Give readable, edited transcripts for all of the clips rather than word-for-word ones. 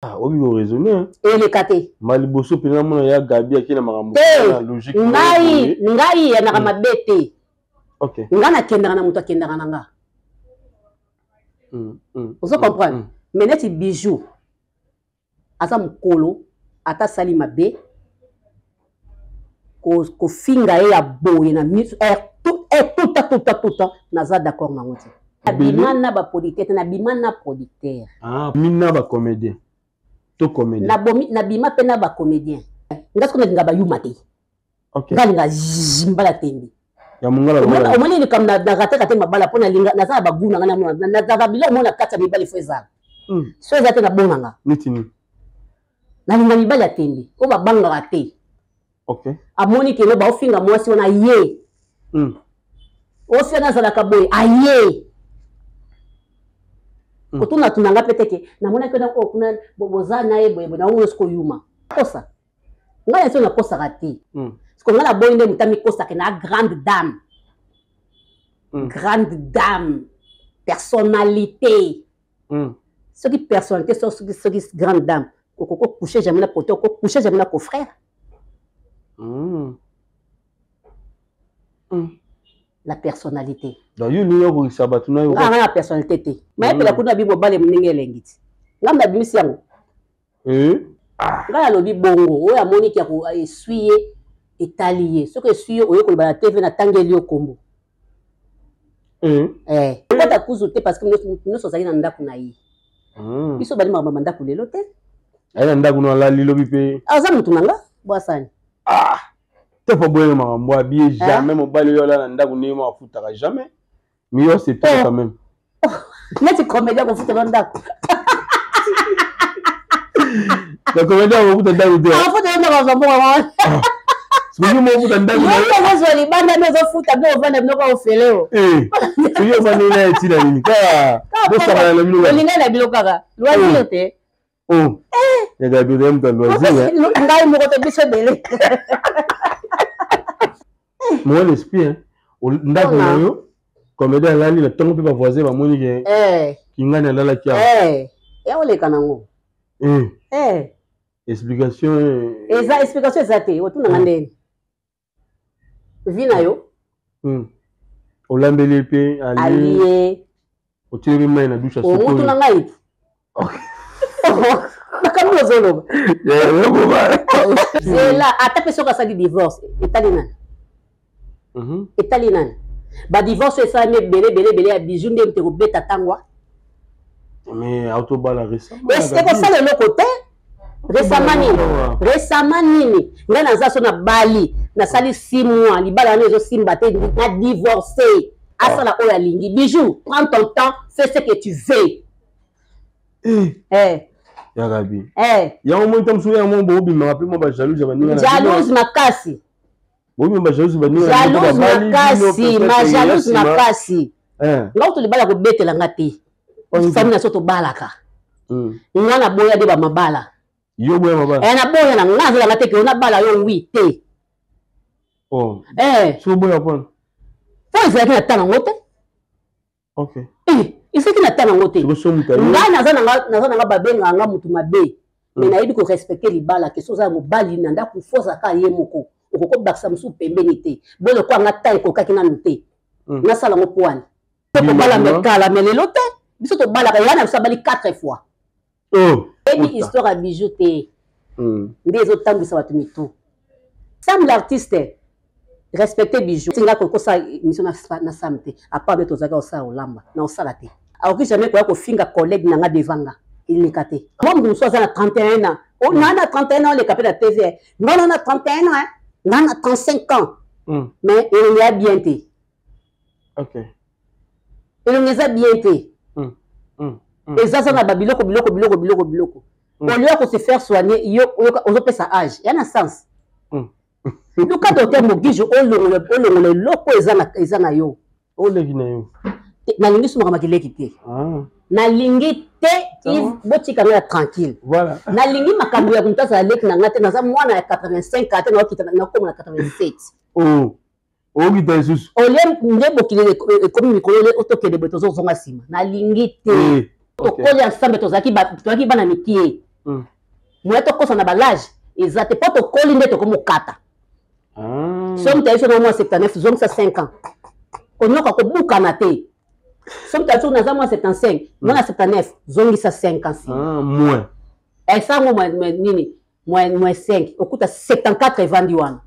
Ah, oui, vous raisonnez. Hein. Et les kate. Maliboso, pena mona ya Gabi, qui est la logique. Ngai, ya na mabete. Ok. Nga na kendanga na muto kendanga na nga. Vous comprenez? Mais net bijou. Asa mukolo, ata sali mabe. Ko finga ya boye na misu tout naza d'accord na ngoti. Abimana ba producteur na bimana producteur. Ah, mina ba comédien. To comédien. Na bima pe na ba comédien. Ngasko na ba yuma te. OK. Ngalinga zimbala tembi. Ya mungala ba. Omoni ni kam na rata kate mabala pona linga na za ba guna na za bila mona kata mibali feza. So ezate na bonanga. Nitini. Na linga mibali tembi. O ba banga rate. OK. Amoni ke ba ofinga mwasi ona ye. O fena za la kaboy aye. Kotuna tunanga peteke na mona ke na ko kuna boboza na ye boye na usko yuma. Kosa. Nga yeso na kosa rate. Parce que nga na boy nde mutami kosa ke na grande dame. Grande dame. Personnalité. Ce qui personnalité ce qui grande dame. Koko coucher jamais na pote, koko coucher jamais na ko frère. La personnalité. Donc, il y a la personnalité. Mais il y a des gens qui ont des gens qui ont des bongo, a moni qui a essuyé et taillé. Ce que essuyé, au lieu que la TV n'a tangé au combo. Pourquoi t'as cousuté parce que nous sommes allés dans le Naï. Ils sont allés dans le mandat pour les loter. Elle est dans la Lilobipé. Ah, ça me tourne là, Boissan. Ah! T'es pas bon, moi, bien jamais, mon balai là, n'a pas à foutre jamais. Mais yo, c'est toi quand même. Mais tu comédien qu'on fout dans le dac. Le comédien on fout dans le dac. Ah, fout dans le dac. C'est moi qui fout dans le dac. Moi, je vais les bandes, mais je fout dans le dac, mais je vais faire le. Tu veux pas nous là, tu l'as dit. Deux ça va le mieux. Le lien est bien carré. Loisir te. Oh. Il y a des gens dans loisir. Ngai mo ko te biso dele. Moi l'esprit hein. Ndako yo. Comédien là ni le temps peut pas voisin va moni que qui ngana là kia. Ya ole kanango. Explication eza explication ezate otuna ngandeni. Vina yo. Olambeli pe allié. Otiri mai na douche soko. O mutu na ngai. Bakamu zolo. C'est là ata peso ka sa di divorce italiana. Italiana. Ba divorce ça me belé à bijou ndem te ko beta tangwa. Mais autobala récemment. Est-ce que ça le côté récemment nini nga naza so na Bali na sali 6 mois libala na zo simba te na divorcé asala oya lingi bijou prends ton temps fais ce que tu veux. Ya Gabi. Ya au moins tam souya mon bobi ma rappelle moi ba jalouse ba ninga. Jalouse makasi. Bobi ba jalouse ba ninga. Jalouse makasi, ma jalouse makasi. Nga to libala ko betela ngati. Fami na soto balaka. Nga na boya de ba mabala. Yo boya mabala. Na boya na ngaza la teke na bala yo wi te. Oh. So boya pon. Faut faire que tana ngote. OK. Il faut que na tana ngote. Nga naza na babenga nga mutu mabe. Mais na yebi ko respecter libala ke soza mo bali na ndaku fosa ka ye moko. Okoko baksa musu pembeni te. Bolo ko nga tai ko kakina nute. Na sala ngo poani. Ko bala me kala me lelo te. Biso to bala ka yana biso bali 4 fois. Et histoire à bijou te. Des autres temps ça va te mitou. Sam l'artiste respecter bijou. Singa ko ça mission na samte. A part de to zaka osa olamba na osala te. A oki jamais ko finga collègue na nga devanga. Il n'est caté. Moi je suis à 31 ans. On a 31 ans les capés de TV. Non on a 31 ans hein. Non on a 35 ans. Mais il y a bien été. OK. Il y a bien été. Et ça, ça n'a biloko. Au lieu de se faire soigner, on peut sa âge. Il y a un sens. Donc, quand on est mogige, on le loko ezana yo. On le vina yo. Na lingi suma kama kile kite. Na lingi te, boti kamera tranquille. Voilà. Na lingi makambo ya kunta sa leki na ngate na za mwana ya 85 ate na okita na koma na 87. Oh kita Jesus. Ole ndebo kile komi mikolo otokele beto zo zonga sima. Na lingi te. Okoli ensemble tozaki bana mikie. Moi to kosa na balage exact pas to kolinde to comme kata somme ta sur moi 79 zone ça 5 ans konoka ko buka na te somme ta sur na moi 75 moi 79 zone ça 5 ans moins et ça moi nini moins 5 okuta 74 vendu wana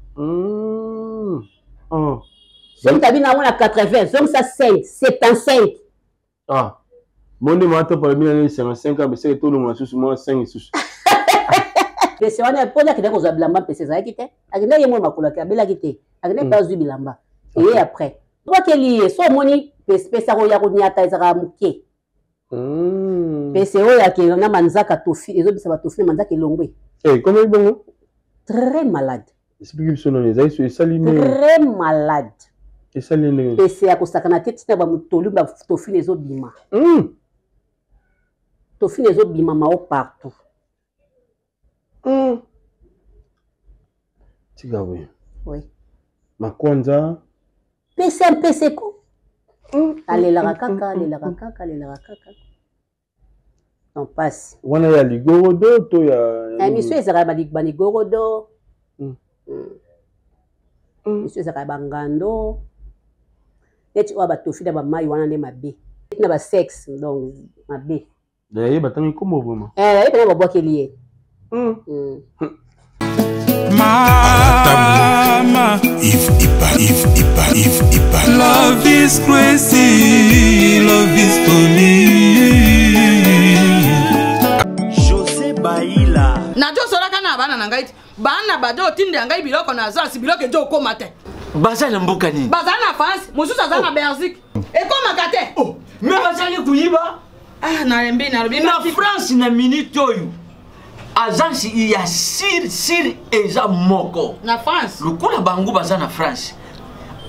somme ta bina moi 80 zone ça 5 75 Monde matin pour le 55 ans, mais c'est tout le monde sous moi 5 sous. C'est on est pour dire que vous avez bilamba PC ça qui était. Agenda yemo makula ka bela kité. Agenda pas zu bilamba. Et après. Toi que lié so moni PC ça ya ko nyata ezaka muke. PC o ya ke na manzaka tofi ezo bisa ba tofi manzaka elongwe. Comment bon? Très malade. Explique son nom les aïs saline. Très malade. Et saline. PC ya ko sakana tete na ba mutolu ba tofi ezo bima. Tofi ezo bima mao partout. Tiga oui. Oui. Makwanza. PC ko. Allez la kaka. On passe. Wana ya ligorodo to ya. Monsieur ezaka ba ligorodo. Monsieur ezaka bangando. Neti oba tofi da ba mai wana ne mabe. Na ba sexe donc mabe. D'ailleurs batangi comme vraiment. Et ba bois lié. Mama, if love is crazy, love is to me. José Baïla. Najo solaka na bana nangai bana bado tinde ngai biloko na zasi biloko ejo komate. Baza na mboka nini? Baza na France, mususu aza na Belgique. E komakate. Oh, mais baza ni kuyiba? Ah, na rembe na lobi na France na minute oyo. Agence il y a sir eza moko na France. Lokola bango baza na France.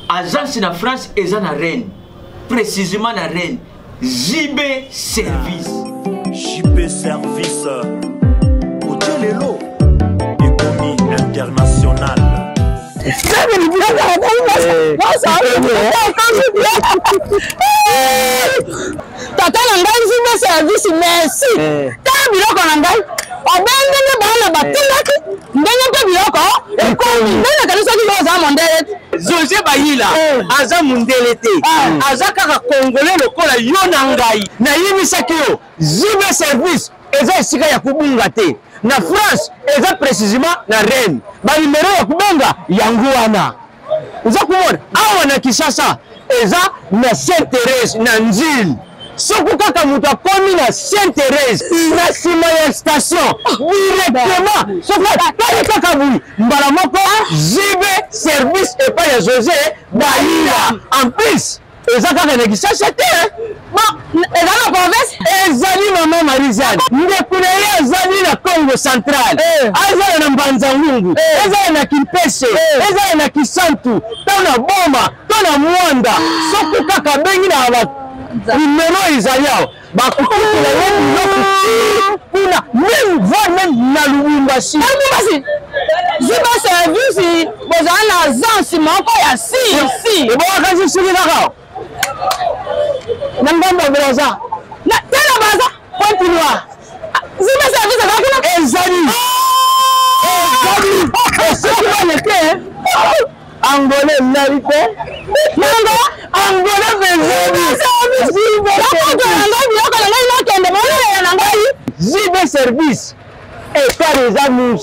Agence na France eza na Rennes. Précisément na Rennes. JB Service. JB Service. Otelelo. Économie internationale. Tata nangai JB Service merci. Ta biloko nangai obengene bana batindaki ndenge pe biloko ekomi ndenge kanisa ki oza mondele José Baïla aza mundele te aza kaka congolais lokola yo na ngai nayimisaki yo JB Service eza esika ya kubunga te na France eza précisément na Rennes banimero ya kubonga yango wana oza komona awa na Kinshasa eza na Sainte-Thérèse na Nzili Soko kaka mutu akomi na Sainte-Thérèse na sima ya station directement soko tali kaka bui mbala moko JB Service epa ya José Baïla en plus eza kaka na Kinshasa te eza na province ezali mama Marizane ndeko na ye azali na Congo Central azali na Mbanza-Ngungu ezali na Kimpese ezali na Kisantu to na Boma to na Mwanda soko kaka bengi na numéro Isaïa bakukula kuna même na Lubumbashi JB Service bozala na agence moko ya si ebowaka siki kaka na ngambo belaza na tena baza continue JB Service akakuna ezali siki baneke Angolais narite nanga Angolais JB Service et pas les amis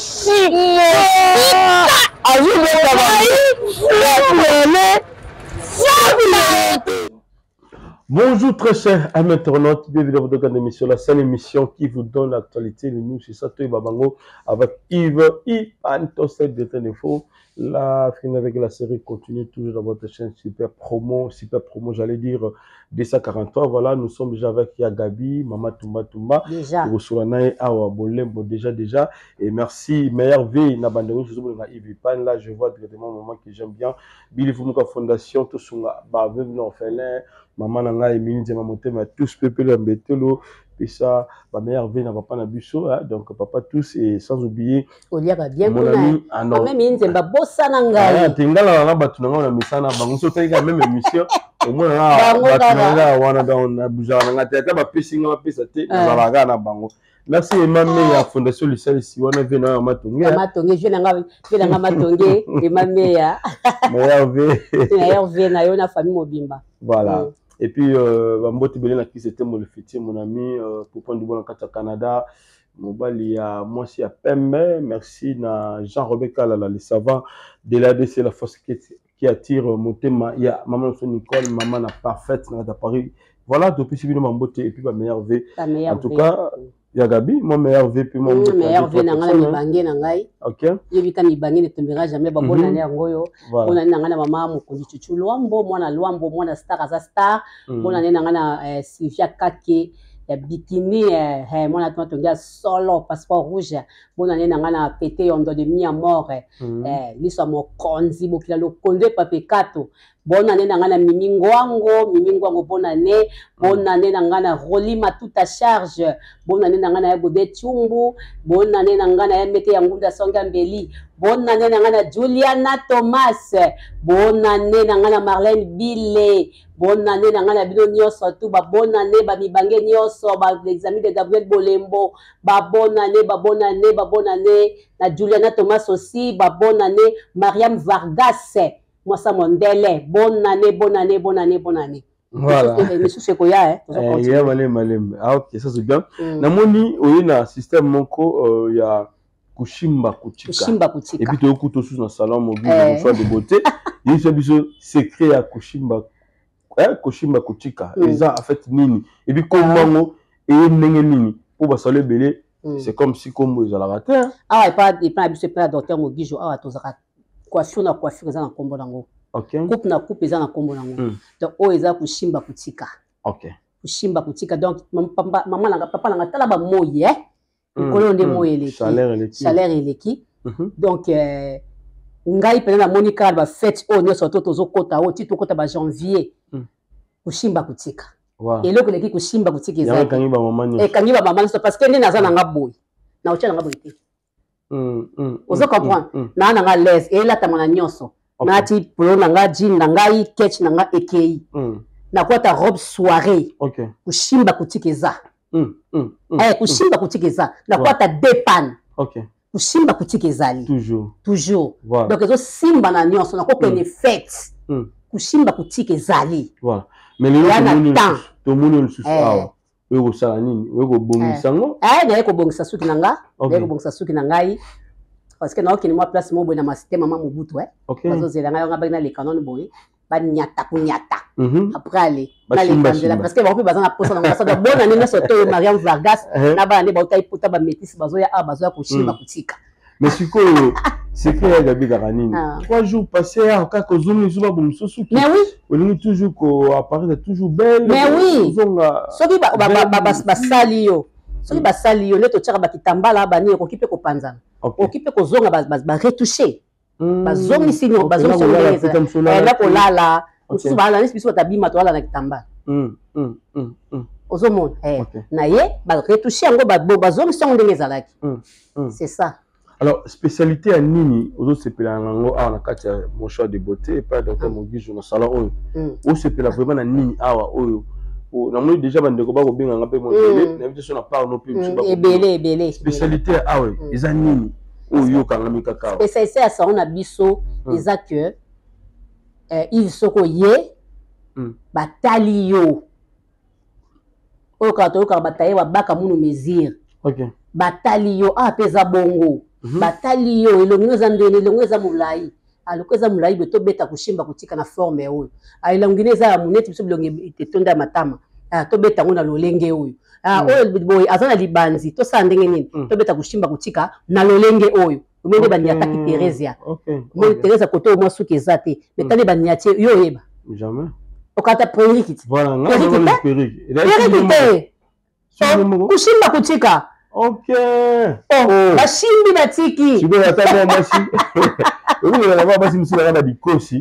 Bonjour très chers amis internautes, bienvenue dans votre grande émission, la seule émission qui vous donne l'actualité, le news, c'est ça, Toy Babango, avec Yves Antos de Ténéfo. La fin avec la série continue toujours dans votre chaîne super promo, j'allais dire 243. Voilà, nous sommes déjà avec Yagabi, Mama Tumba, déjà. Awa Bolembo, déjà. Et merci, meilleure vie, Nabandero, je suis Yves Pan. Là, je vois directement maman que j'aime bien. Billy Fumuka Fondation, tout son baveux, non, félin, maman Nanga et Mini, Mamoté, mais tous peuple mbetelo. Et ça, ma meilleure vie n'a pas na busso, donc papa tous et sans oublier mon ami Anon. Même il n'aime pas bossa nanga. Tingala na batu nanga na misana bango so taika même émission au moins là batu nanga wana da on a bougé nanga tata ba pesinga ba pesa te na la na bango Merci Emma Meya Fondation Lucelle si on a vu na Matonge. Matonge je nanga Matonge Emma Meya. Meilleur V. Meilleur V na yo na famille Mobimba. Voilà. Et puis Bambote Belé na qui c'était mon fêtier mon ami pour prendre du bon en Canada. Mobali ya moi si à Pembe, merci na Jean-Robert Kalala les savants de l'ADC la force qui attire mon thème. Il y a maman Nicole, maman la parfaite dans Paris. Voilà, depuis si bien Bambote et puis ma meilleure V. En tout cas, il y a Gabi, mon meilleur V puis mon meilleur V na ngana mibange na ngai. OK. Yebika mibange ne tombera jamais ba bona ne ngoyo. Bona ne ngana mama mukundi chuchu Luambo, mwana star aza star. Bona ne ngana Sylvia Kake. Bikini mwana tonga solo passeport rouge bona ne ngana pété yondo de mi à mort liso mo konzi bokila lo konde papekato bona ne ngana mimingwango bona ne ngana rolima tout à charge bona ne ngana ya bode chumbu bona ne ngana ya mete ya ngunda songa mbeli bona ne ngana Juliana Thomas bona ne ngana Marlène Bille bona ne ngana bino nyonso tu ba bona ne ba mibange nyonso ba l'examen de Gabriel Bolembo ba bona ne na Juliana Thomas aussi ba bona ne Mariam Vargas moi ça Mondele bona ne voilà monsieur Sekoya ya malem ah OK ça c'est bien namoni oyina système moko ya kushimba kuchika et puis to kuto sous dans salon mobile mon choix de beauté il fait biso secret ya kushimba kushimba kuchika eza en fait nini et puis comment et ndenge nini pour basale belé c'est comme si comme ils la raté ah et pas biso pas docteur Mogijo ah tozaka coiffure eza na kombo nango OK coupe eza na kombo nango donc o eza kushimba kuchika OK kushimba kuchika donc maman nanga papa nanga tala ba moyi kolo nde moyi eleki salaire eleki donc ngai pena na monika ba fête o nyoso to tozo kota o ti to kota ba janvier kushimba kuchika eloko eleki kushimba kuchika eza kangi ba maman kangi ba maman parce que ndi naza nanga boyi na ocha nanga boyi te ozo comprendre na nanga les elata mona nyonso na ti polo nanga jean nanga ketch nanga ekei na kwata robe soirée kushimba kuchika eza kushimba kuchika eza na kwata depan kushimba kuchika ezali toujours donc ezo simba na nyonso na kokene fête kushimba kuchika ezali voilà mais le to moni le susu wego sala nini wego bongisa ngo na ko bongisa suki nanga na ko bongisa suki nangai parce que na okini moi place mo boy na masite mama Mobutu bazo zela nga ngaba na le canon boy ba nyata kunyata après aller na le kanzela parce que ba ko bazana posa na ngasa bona nina soto Mariam Vargas na ba ne ba utai puta ba métis bazo ya bazo ya kushimba kuchika mais siko c'est que Gabi Garanini 3 jours passés à ka kozumi zuba bomsusu mais oui on est toujours ko apparaître toujours belle mais oui soki ba salio soki ba salio ne to tshaka ba kitambala ba ni ko kipe ko panzana okipe ko zonga ba retoucher ba zongi sinyo ba zongi sinyo na ko lala mususu ba lala biso tabima to lala na kitambala ozomona na ye ba retoucher yango ba zongi sinyo ndenge ezalaki c'est ça. Alors, spécialité à Nini, aux autres, c'est que la carte mon choix de beauté, et pas docteur Mogijo, dans le salon, où c'est que la vraiment à Nini, on a déjà des combats au bien, on a peu mon l'invitation à part non plus. Belé. Spécialité à ils ont Nini, où yo quand on a mis cacao. Spécialité à ça, on a biso, ils ont que ils sont coyés, batalio. Au carton, car bataille, wa baka mounou mesir. Ok. Batalio, pesa bongo. Batalio elongeza ndene elongeza mulai alokweza mulai beto beta kushimba kutika na forme oyo ilongineza ya muneti biso bilonge tetonda matama to beta ngona lolenge oyo oyo boy azana libanzi to sa ndenge nini to beta kushimba kutika na lolenge oyo umende bani ataki Teresia mo Teresia koto mo suki ezate metane bani atie yo yeba jamais okata perikit voilà ngana perikit kushimba kutika OK. Bashimbi batiki. Tu peux attendre basi. Oui, on va pas si monsieur la dikosi.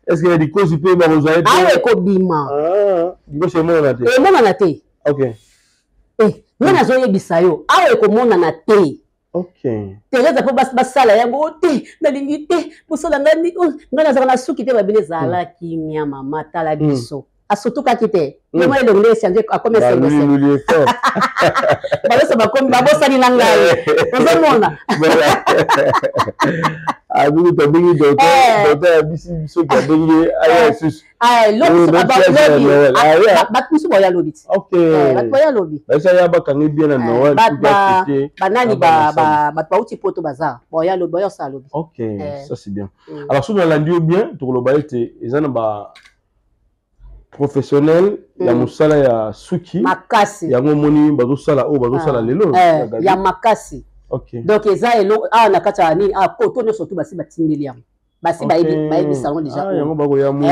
Est-ce que la dikosi peut me rejoindre? Ah, ko bima. Dikosi mo na te. Mo na te. OK. Ngana zo yebisa yo. Ah, ko mona na te. OK. Tereza po basala yango te. Na lingi te. Musala ngani ngana za na suki te babine zala kimia mama tala biso. surtout quand était moi le ngé changer à comme ça lui fort bah ça va comme bah ça ni nanga on mona ah vous t'as bien docteur bisi biso ka bengi aya sus l'autre bah tu boya lobby OK boya lobby bah ça ya ba kangi bien na Noël bah nani bah uti poto bazar boya lobby boya ça lobby OK ça c'est bien alors si on l'a dit bien to lo ba ete ezana ba professionnel ya musala ya suki makasi yango moni bazo sala lelo ya makasi OK donc eza elo na kata nini koto no surtout basi batimbeli yango basi bayebi salon déjà yango bako ya mungu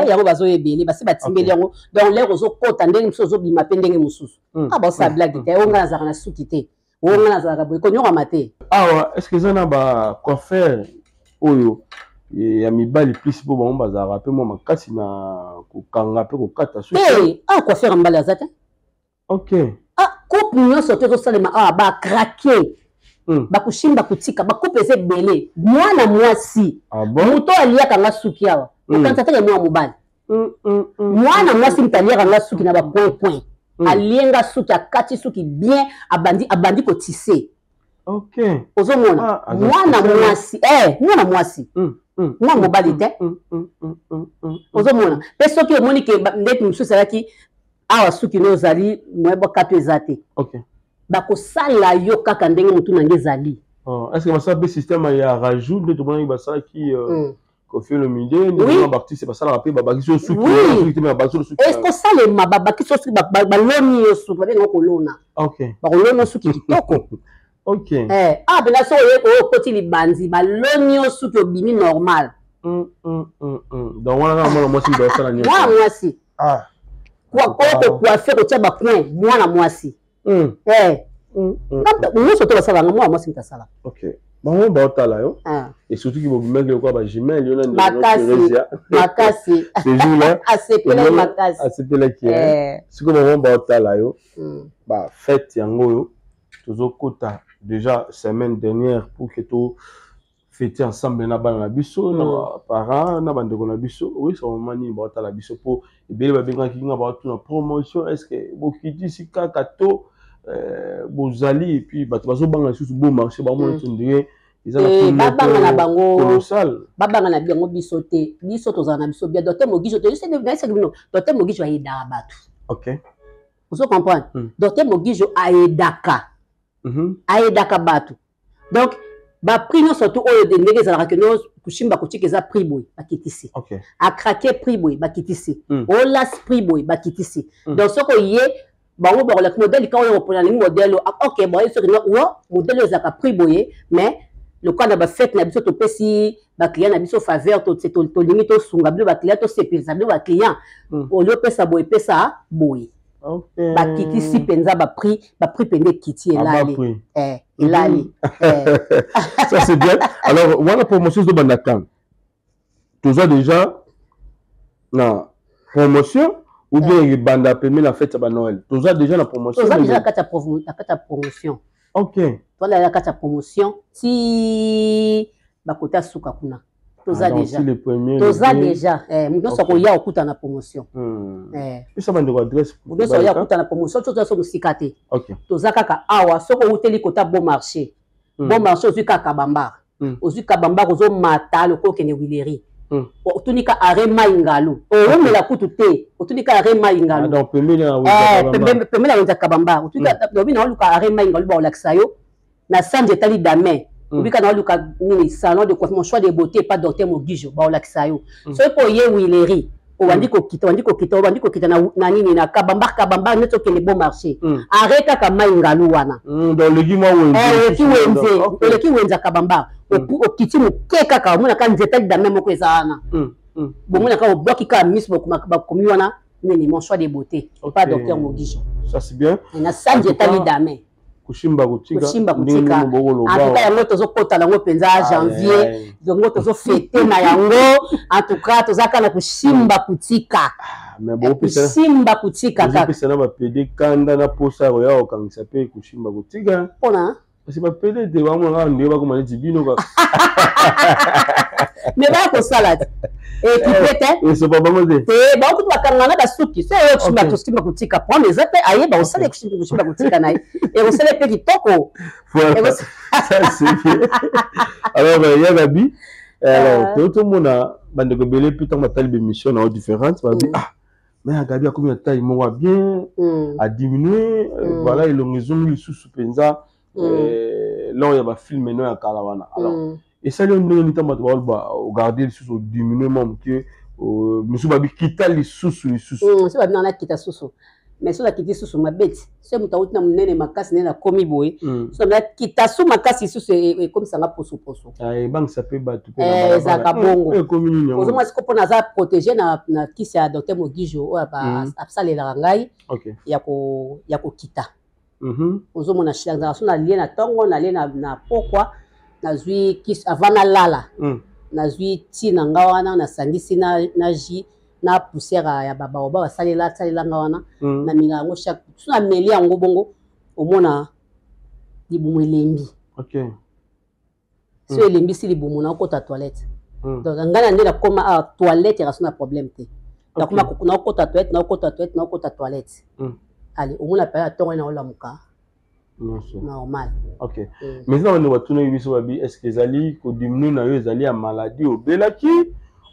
yango bazo yebeli basi batimbeli yango donc les ozo kota ndenge mususu ozo bima pe ndenge mususu ba sa blague te onga nazaka na suki te onga nazaka boy konyoka mate est-ce que ça na ba coiffeur oyo ya mibali plus po ba bazaka pe mo makasi na kokanga pe kokata suki coiffeur mbala azate OK coupe nyonso te tosalema ba craquer bakushimba kutika bakupe eze belé mwana mwasi moto aliaka nga suki awa okanisa te mwa mobali mwana mwasi mtaliaka nga suki na ba point alienga suki akati suki bien abandi ko tissé OK ozomona mwana mwasi mwa mobali te ozomona pe soki omoni ke ndeti mosusu alaki awa suki no ozali moyeba kato eza te OK bakosala yo kaka ndenge mutu nange ezali est-ce que basala pe système ya rajout nde tomoni basala ki Kofi Olomide ndenge baartiste basala pe babaki so suki te me babaki so suki est-ce que salema babaki so suki baloni yo suki babenga kolona OK bakolona suki kitoko OK bena so oyo koti libandi baloni yo suki obimi normal donc wana mwana mwasi ndosala nyo mwana mwasi ko coiffer ko tia ba point mwana mwasi nyonso to basalanga mwana mwasi mutasala OK bango baotala yo et surtout ki bobimaki lokwa ba jumelle yo na makasi ce jour là asepelaki siko bango baotala yo ba fête yango yo tozokota déjà semaine dernière pour que to fêter ensemble na bana na biso na parents na bandeko na biso oui ça moment ni baotala biso po ebele babengaki nga baotuna promotion est-ce que bokiti sika kato bozali et puis bato bazobanga lisusu beau marché bamona tondire babanga na bango colossal babanga na bango biso te biso tozala na biso bien docteur Mogijo te docteur Mogijo ayedaka bato OK ozo comprendre docteur Mogijo ayedaka bato donc ba prix non surtout oyo de ndenge ezalaka ke no kushimba kotika eza prix boy bakitisi akrake prix boy bakitisi olas prix boy bakitisi donc soko ye bango bakolaka modèle ka oyo opona ni modèle OK bon soki no modèle ezaka prix boy mais le cas na ba fête na biso to pesi ba client na biso faveur to lingi to sunga bilo ba client to sepesa bilo ba client o lo pesa boy bakitisi penza ba prix pende kiti elali elali ça c'est bien alors voilà promotion de bandakan toujours déjà na promotion ou bien banda peme la fête ba Noël toujours déjà la promotion toujours déjà la promotion OK voilà la promotion si bakota suka kuna toza déjà munoso koya okuta na promotion ça bande adresse munoso ya okuta na promotion toza so musika te toza kaka awa soko uteli kota bon marché ozwi kaka bamba ozwi kabamba ozo mata lokolo kene wileri otunika arema ingalo omela kutu te otunika arema ingalo donc pemela wenza kabamba otunika dobi na luka arema ingalo ba olakisa yo na sanje tali dame ubika na luka nini salon de coiffure mon choix de beauté pas docteur Mogijo ba olakisa yo so po ye wileri wandiko kita na nini na kabamba neto kene bon marché areka kama ingalo wana donc le ki wenza kabamba okiti mukeka ka mona ka nzeta dame moko ezana bomona ka obloki ka miss bakomi wana nini mon choix de beauté pas docteur Mogijo ça c'est bien na sanje tali dame kushimba kutika en tout cas yango tozokota nango penza janvier yango tozofete na yango en tout cas tozaka na kushimba kutika kushimba kutika kaka pesa na bapede kanda na posa ya okangisa pe kushimba kutika pona parce que bapede de bamona ndio bakoma neti bino kaka mais ba ko salade Et qui peut être. Et c'est pas bon. Et bah, on peut pas kangana ba souki. C'est eux qui m'a tout ce qui m'a coûté qu'à prendre les appels. Aïe, bah, on sait que je m'a coûté qu'à naï. Et on sait les petits toko. Voilà. Ça, c'est bien. Alors, il y a Gabi. Alors, tout le monde a, bande de belé, putain, ma taille d'émission est différente. On va dire, ah, mais Gabi a combien de taille, il m'a bien, a diminué. Voilà, ils ont raison, ils sous penza. Là, il y a un film maintenant à Caravana. Alors, et ça, il y a un temps, on va regarder les sous, diminuer, même que, monsieur Babi, quitta les sous, les sous. C'est pas bien, quitta sous. Mais sur la quitte sous ma bête, c'est mon taout n'a mené ma casse n'est la commis boy. Sur la quitte sous ma casse sous c'est comme ça la poso. Ah et banque ça peut battre. Ça kabongo. Aux moi c'est qu'on a protégé na qui c'est docteur Mogijo ba absale la ngai. OK. Ya ko kita. Aux moi na changa na lien na tongo na lien na pourquoi na zui qui avant na lala. Na zui ti na ngawana na sangisi na ji. Na poussière ya baba oba salela ngawana na milango chaque na meli yango bongo omona libumu elembi. OK. So elembi si libumu na kota toilette. Donc ngana ndela koma a toilette ya sona problème te. Donc na kota toilette. Allez, omona pa tongo na ola muka. Normal. OK. Maintenant on va tourner biso babi est-ce que ezali ko diminuer na yo ezali ya maladie obelaki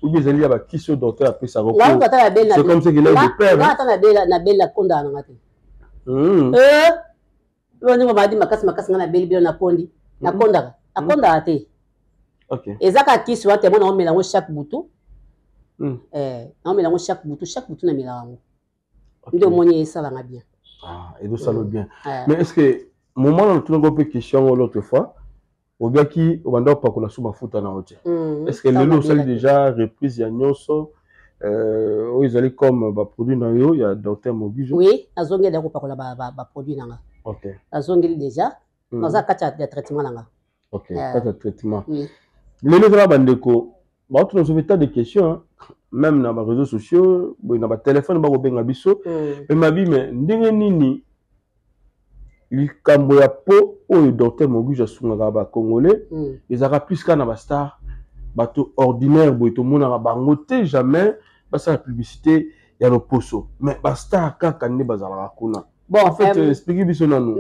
ou bien il y a qui ce docteur après ça recours. C'est comme ça qu'il a de père. Attends na belle konda na ngati. On va dire makas na belle na kondi. Na konda. Akonda ate. OK. Ezaka qui soit te mona on mélange chaque bouton. On mélange chaque bouton na mélange. Ndio moni ça va bien. Ah, et donc ça va bien. Mais est-ce que moment on tourne un peu question l'autre fois au gars qui au banda pas qu'on a sous ma foot en haute. Est-ce que le lot ça déjà reprise il y a nyonso ils allaient comme ba produit dans yo il y a docteur Mogijo. Oui, azongé da ko pas ko la ba produit nanga. OK. Azongé déjà dans un cas de traitement nanga. OK, cas de traitement. Oui. Le lot là bandeko ba tu nous tas de questions même dans les réseaux sociaux, dans ba téléphone ba ko benga biso et ma vie mais ndenge nini likambo ya po oyo docteur Mogijo asungaka ba congolais ezaka plus kana ba star bato ordinaire boy to mona bango te jamais basa la publicité ya loposo mais ba star kaka nde bazala kuna. Bon en fait expliquer biso nanu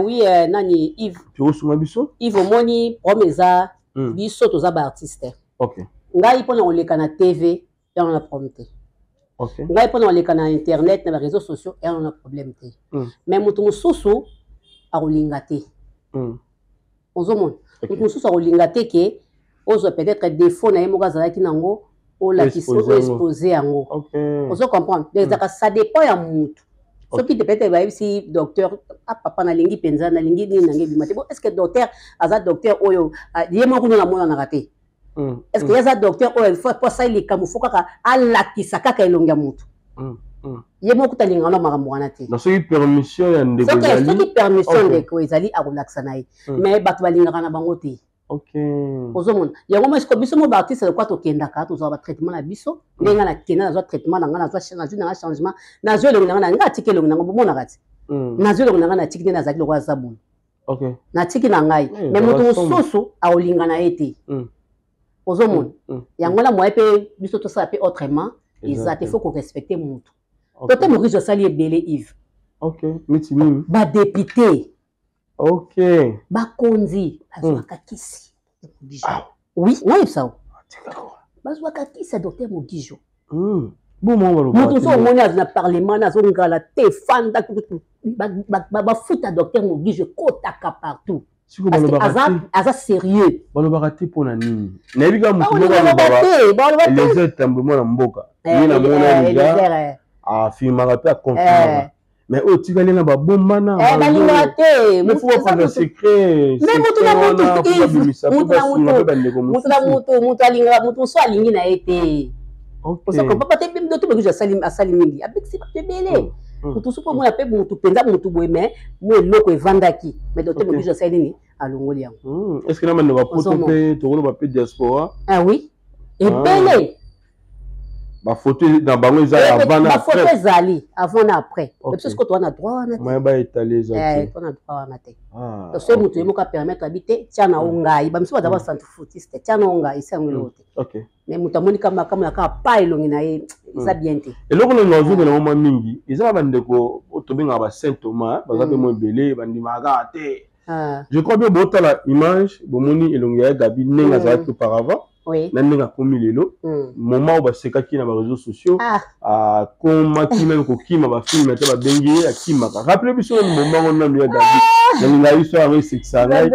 oui nani Yves tu osunga biso Yves omoni promesa biso toza ba artiste. OK. Ngai pona oleka na TV ya on a prometé. OK. Ngai pona oleka na internet na ba réseaux sociaux ya on a problème te. Mais mutu mususu a rolinga te. Ozomon. Mutu mususu a rolinga te ke ozo peut-être défaut na yemo kazalaki nango o la exposer yango. OK. Ozo comprendre. Ça dépend ya mutu. Ce qui te peut-être si docteur a papa na lingi penza na lingi ni nangi bimate. Bon est-ce que docteur aza docteur oyo yemo kuno na mona na raté. Est-ce que yaza docteur oyo faut pas ça il kamu foka ala kisaka ka elonga mutu. Yemo kutalinga na makambo wana te. Na soki permission ya ndeko ezali. Soki permission ndeko ezali a relaxa na ye. Mais bato balinga na bango te. OK. Ozomona. Yango mo esko biso mo ba artiste kwa to kenda ka to za ba traitement na biso. Ndenga na kenda na zo traitement na ngana zo changement. Na zo le ngana nga tike le ngana bomona kati. Na zo le ngana na tike na zaki lo kwa zabu. OK. Na tike na ngai. Mais moto soso a olinga na ete. Ozomona. Yango la mo epe biso to ça pe autrement. Il faut qu'on respecte mutu. Docteur Mogijo sali ebele Yves. OK. Mitini. Ba député. OK. Ba konzi. Bazwaka kisi. Oui, oui ça. Bazwaka kisi docteur Mogijo. Bon moi mutu so moni na parlement na zo ngala te fanda ba futa docteur Mogijo kotaka partout. Aza sérieux. Balobaka te pona nini. Na yebika mutu baba. Les autres tambement na mboka. Ni na mona déjà. Ah filmaka pe a confirmer. Mais au tikali na ba bomba na. Balinga te. Mais faut pas le secret. Mais mutu alinga mutu so alingi na ete. Parce que papa te bim docteur Mogijo asali mingi. Abiksi pa tebele. Mutu so po mona pe mutu penza mutu boy mais mo eloko evandaki. Mais docteur Mogijo asali ni alongoli yango. Est-ce que na manda ba poto pe to ba pe diaspora? Ah oui. Et belé. ba photo na bango eza avant na après. Ba photo ezali avant na après. Mais parce que toi on a droit na. Moi ba étaler ça. On a droit na te. Donc c'est mutu yemo ka permettre habiter tiana ongai. Ba miso d'abord centre footiste tiana ongai c'est ngolo te. OK. Mais mutu amoni kama ka pa elongi na ye ça bien te. Et loko na nzozo na mama mingi, eza ba ndeko otobenga ba Saint Thomas, ba za pe mo belé ba ndimaka te. Je crois bien que la image, bomoni elongia Gabi nenga zaki auparavant. Oui. Nenga komi lelo. Moment où ba seka ki na ba réseaux sociaux. Comme qui même ko kima ba film ete ba bengi akima. Rappelez-vous sur le moment où on a mis Gabi. Nenga iso avec sexa. Et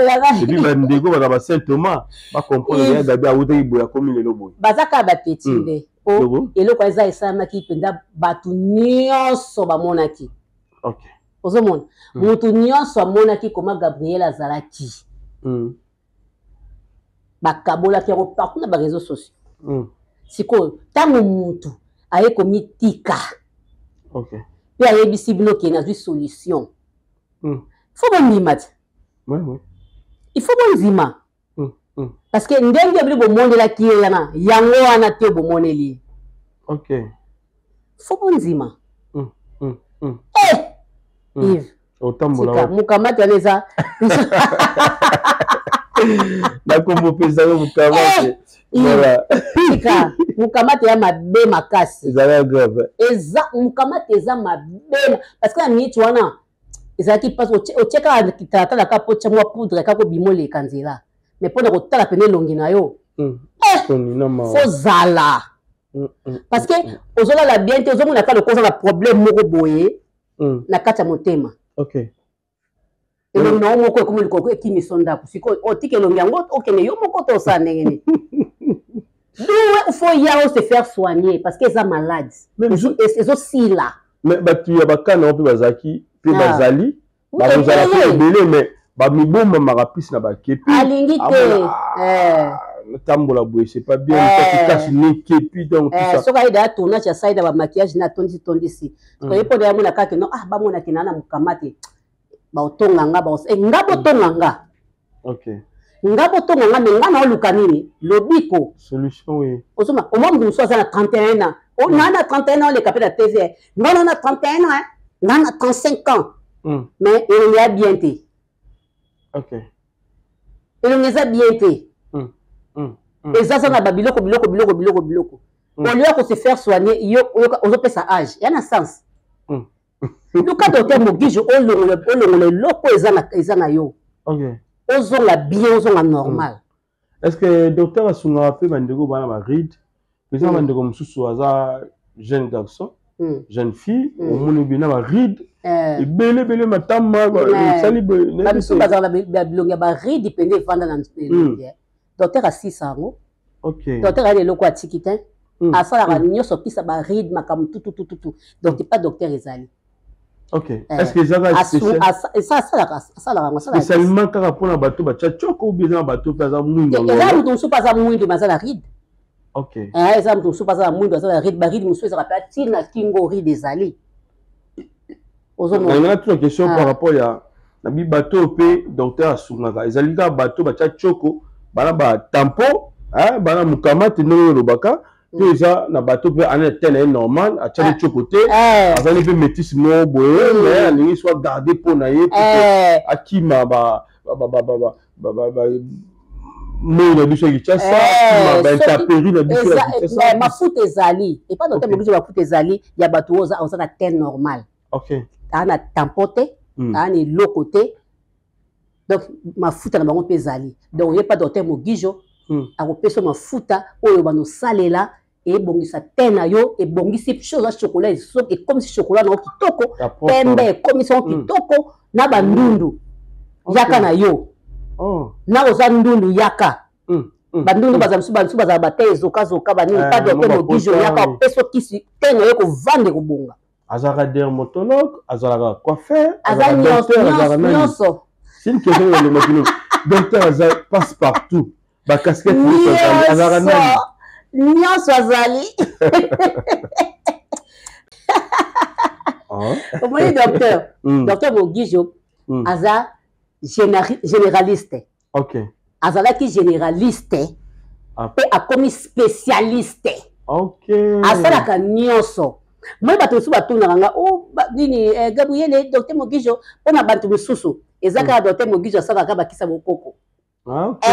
puis ba ndeko ba Saint Thomas ba comprendre Gabi a wuta iboya komi lelo boy. Bazaka ba petinde. Oh, eloko eza esama ki penda batu nyonso ba monaki. OK. Ozomona mutu nyonso amonaki koma Gabriel azalaki bakabolaki yango partout na ba réseaux sociaux sikoyo ntango mutu aye komitika mpe ayebisi bino ke nazwi solution faut bondima ti il faut bondima parce que ndenge bili bomondelaki ye yana yango wana te bomoneli faut bondima Yves. Mukamati aneza. Na kombo pesa mukamati. Voilà. Pika mukamati ya mabe makasi. Ezala grave. Eza mukamati eza mabe parce que ni tu wana ezaki passe o cheka kitata la kapo chamwa poudre kako bimole kanzela. Mais pona ko tala pene longi na yo. Faut zala. Parce que ozola la bien te ozomona ka le cause la problème moko boye. Na kata motema. OK. Et donc non moko comme le koko qui me sonda kusiko otike longi yango okene yo moko to sa ndengene. Il faut y aller se faire soigner parce qu'ils sont malades. Ils aussi là. Mais tu y a bakana on peut bazaki pe bazali. Ba bazali belé mais ba mibomba marapis na ba kepi. Alingite. Tambola boy c'est pas bien tu caches ni kepi donc tout ça. So ka ida tournage ya side ba maquillage na tondi si. Ko yepo de amuna ka ke no ba mona kinana mukamate. Ba otonga nga ba ngabo tonga nga. OK. Ngabo tonga nga me ngana oluka nini lobiko. Solution oui. Osoma o mwa mso na 31 ans. O nana 31 ans le capé de TV. Non 31 ans. Nana 35 ans. Mais il y a bien té. OK. Il y a bien té. Et ça na biloko. Au lieu de se faire soigner, yo ozope sa âge. Il y a un sens. Le cas docteur Mogijo le loko ezana yo. OK. Ozonga bien, ozonga normal. Est-ce que docteur asunga un peu bandeko bana ba ride? Les gens bandeko mususu aza jeune garçon, jeune fille, au monde bina ba ride. Et belé matama sali be. Ba mususu bazala ba bilonga ba ride dépendait vanda na docteur asisango. OK. Docteur a le loko atikitin. Asala ba nyoso pisa ba ride makam tout. Donc t'es pas docteur ezali. OK. Est-ce que ça spécialement quand on a bateau ba tchoko ou bien bateau pas mundo. Eza mutu musu pas mundo mazala ride. OK. Eza mutu musu pas mundo mazala ride, ba ride musu eza pa tina kingo ride ezali. Ozomo. On a une question par rapport à na bi bateau pe docteur asungaka. Ezali ka bateau ba tchoko bana ba tampon, bana mukamate no lobaka. Déjà na bateau pe en est normal à chaque côté azali pe métis mo boye mais alingi soit garder pour na ye akima ba mo na biso ki chasa ba interpéri na biso la mafuta ezali et pas dans tellement biso mafuta ezali ya bateau oza na terre normal. OK. Ana tampote ana lokote donc mafuta na bango pe ezali donc il y a pas docteur Mogijo akopesa mafuta oyo bano salela et bongisa tena yo et bongisi chose à chocolat et comme si chocolat na kitoko pembe comme si on kitoko na bandundu yaka na yo na oza ndundu yaka bandundu bazamsu baza bataille zoka bani pas de Mogijo yaka peso kisi tena yo ko vendre ko bonga azara dermatologue azara coiffeur azara docteur. C'est une question de le docteur azara passe partout. Ba casquette azara nani nyonso azali. Comment dit docteur Mogijo aza généraliste. OK. Azalaki généraliste pe akomi spécialiste. OK. Asalaka nyonso. Moi bato mosusu batuna nga o nini Gabriel docteur Mogijo pona bantu mosusu ezaka docteur Mogijo asalaka bakisa bokoko. OK.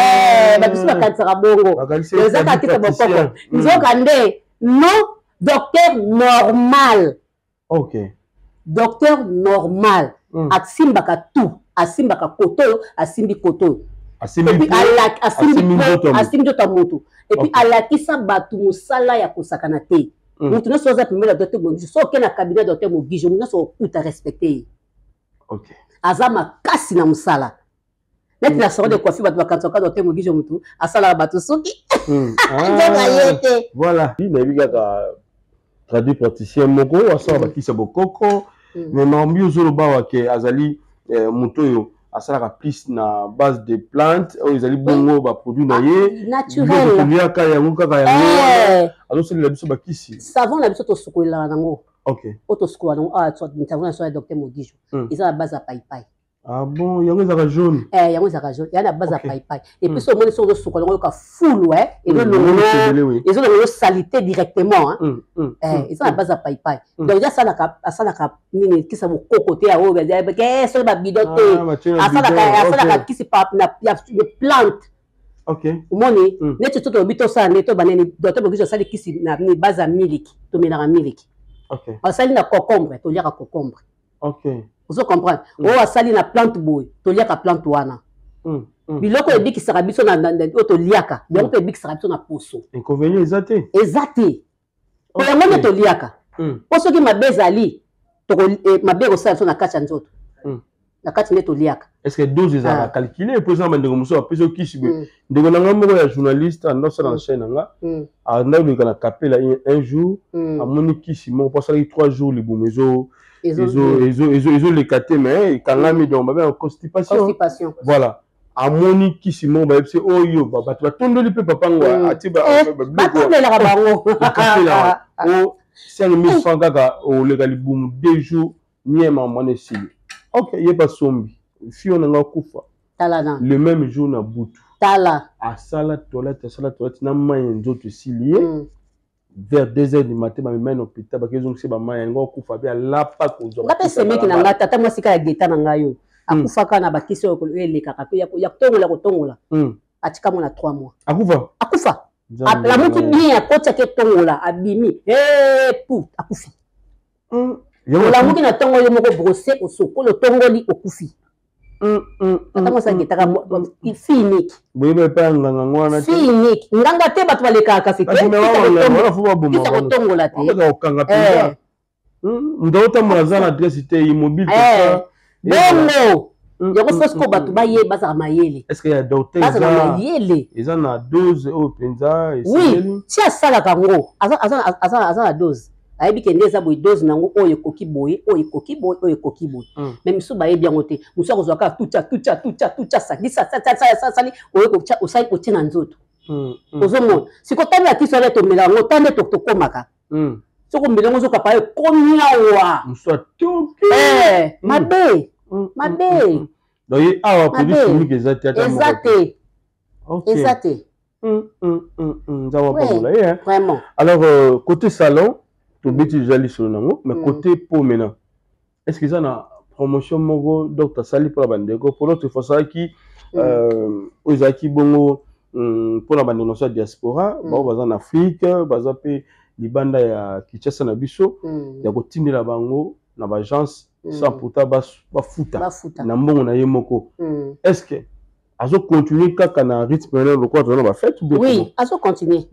Bato mosusu bakatisaka bongo. Ezaka bakisa bokoko. Nzoka nde non docteur normal. OK. Docteur normal. Asimbaka tout, asimbaka koto, asimbi koto. Asimbi moto. Et puis alakisa batu musala ya kosakana te. Mutu na soza pemela docteur Mogijo. So ke na cabinet docteur Mogijo, muna so kuta respecter. OK. Azama kasi na musala. Net la sorte de coiffure batu bakantoka docteur Mogijo mutu, asala batu soki. Voilà. Il y a traduit praticien moko, asala bakisa bokoko. Mais mambi ozolo bawa ke azali mutoyo asala plus na base de plantes ou ezali bongo ba produit na ye naturel ya ka ya muka ka ya alors c'est la biso bakisi savon la biso to sukola nango. OK auto sukola nango soit savon soit docteur Mogijo ils ont la base à paipai. Ah bon, yango ezaka jaune. Yango ezaka jaune, ya na base à paipai. Et puis so moni so sukola nango ka full et le salité directement ils ont la base à paipai. Donc ya ça la nini kisa bo kokote ya o be so ba bidote asala kisi pa na plante. OK. Moni neto to bito sa neto baneni docteur Mogijo sali kisi na base à milk to menaka milk. OK. Asali na concombre to liaka concombre. OK. Vous comprenez? O asali na plante boy to liaka plante wana. Biloko ebikisaka biso na to liaka yango pe ebikisaka biso na poso. Inconvénient exacté. Exacté. Ko yango to liaka. Poso ki mabezali to mabego sa na kacha nzoto. Na kati neto liaka. Est-ce que dose ezaka calculer pour ça ndeko muso apeso kisibe ndeko nanga moko ya journaliste ando ça na chaîne nga a ndeko na kapela un jour amoni kisimo pour ça 3 jours les bumezo ils ont les caté mais quand la mis donc ba constipation voilà amoni kisimo ba c'est oyo ba tondoli pe papa ngwa atiba ba tondela ka bango kapela o 5000 francs kaka o le galibum 2 jours niema mone sili. OK, il y a pas sombi. Si on a kufa. Talana. Le même jour na butu. Tala. À salle toilette na main d'autres silier. Vers 2h du matin ba mena hôpital ba kezo ngisi ba main ngo kufa bia la pa ko zo. Ngata semeki na ngata tata mwasika ya geta na ngayo. Akufa kana ba kiso ko eleka ka to ya tongola ko tongola. Atika mona 3 mois. Akufa. Akufa. La mutu bien akota ke tongola abimi. Pou akufi. La muki na tongo yo moko brosser au soko le tongoli okufi. Tata sa ngitaka finique. Boyebe pa nganga ngwana te. Finique. Nganga te batu baleka ka fike. Wala fuba buma. Kita ko tongola te. Ngaka okanga pe. Ndota mwazana adresse te immobile te. Bongo. Yoko fosko batu baye baza mayele. Est-ce qu'il y a docteur baza mayele? Ils en a 12 au penza et oui, si asala kango. Asa na 12. Ayebi ke ndeza boy dose nango oyo koki boy même so baye bien ngote muso ko zwaka tucha sa sali oyo ko cha osai ko tina nzoto ozomo siko tanda kiso le to melango tande to komaka soko melango zo kapaye komiawa muso toki mabe donc il a produit chimique exacté vraiment. Alors côté salon mais côté pour maintenant est-ce que ça na promotion mogo docteur Sali pour la bandeko pour l'autre fois ça qui ozaki bongo pour la bandeko diaspora ba en Afrique ba pe libanda ya Kinshasa na biso ya kotindela bango na ba agence sans pourtant ba futa na mbongo na yemoko est-ce que azo continuer kaka na rythme le quoi na ba fête oui azo continuer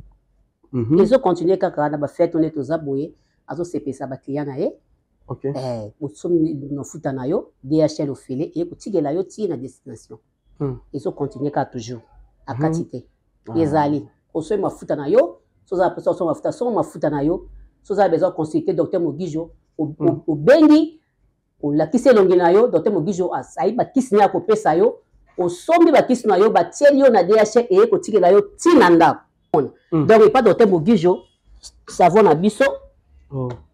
ils ont continué kaka na ba fête on est aux aboyés azo sepesa ba client na ye. OK. Osomi no futa na yo DHL au filet et kotigela yo ti na destination. Ils ont continué ka toujours à quantité. Ezali osomi mafuta na yo soza pesa so mafuta na yo soza besoin consulter docteur Mogijo au bengi o la kisi longi na yo docteur Mogijo asai ba kisi na ko pesa yo osomi ba kisi na yo ba tieli yo na DHL et kotigela yo ti na ndako. Donc pas docteur Mogijo savon na biso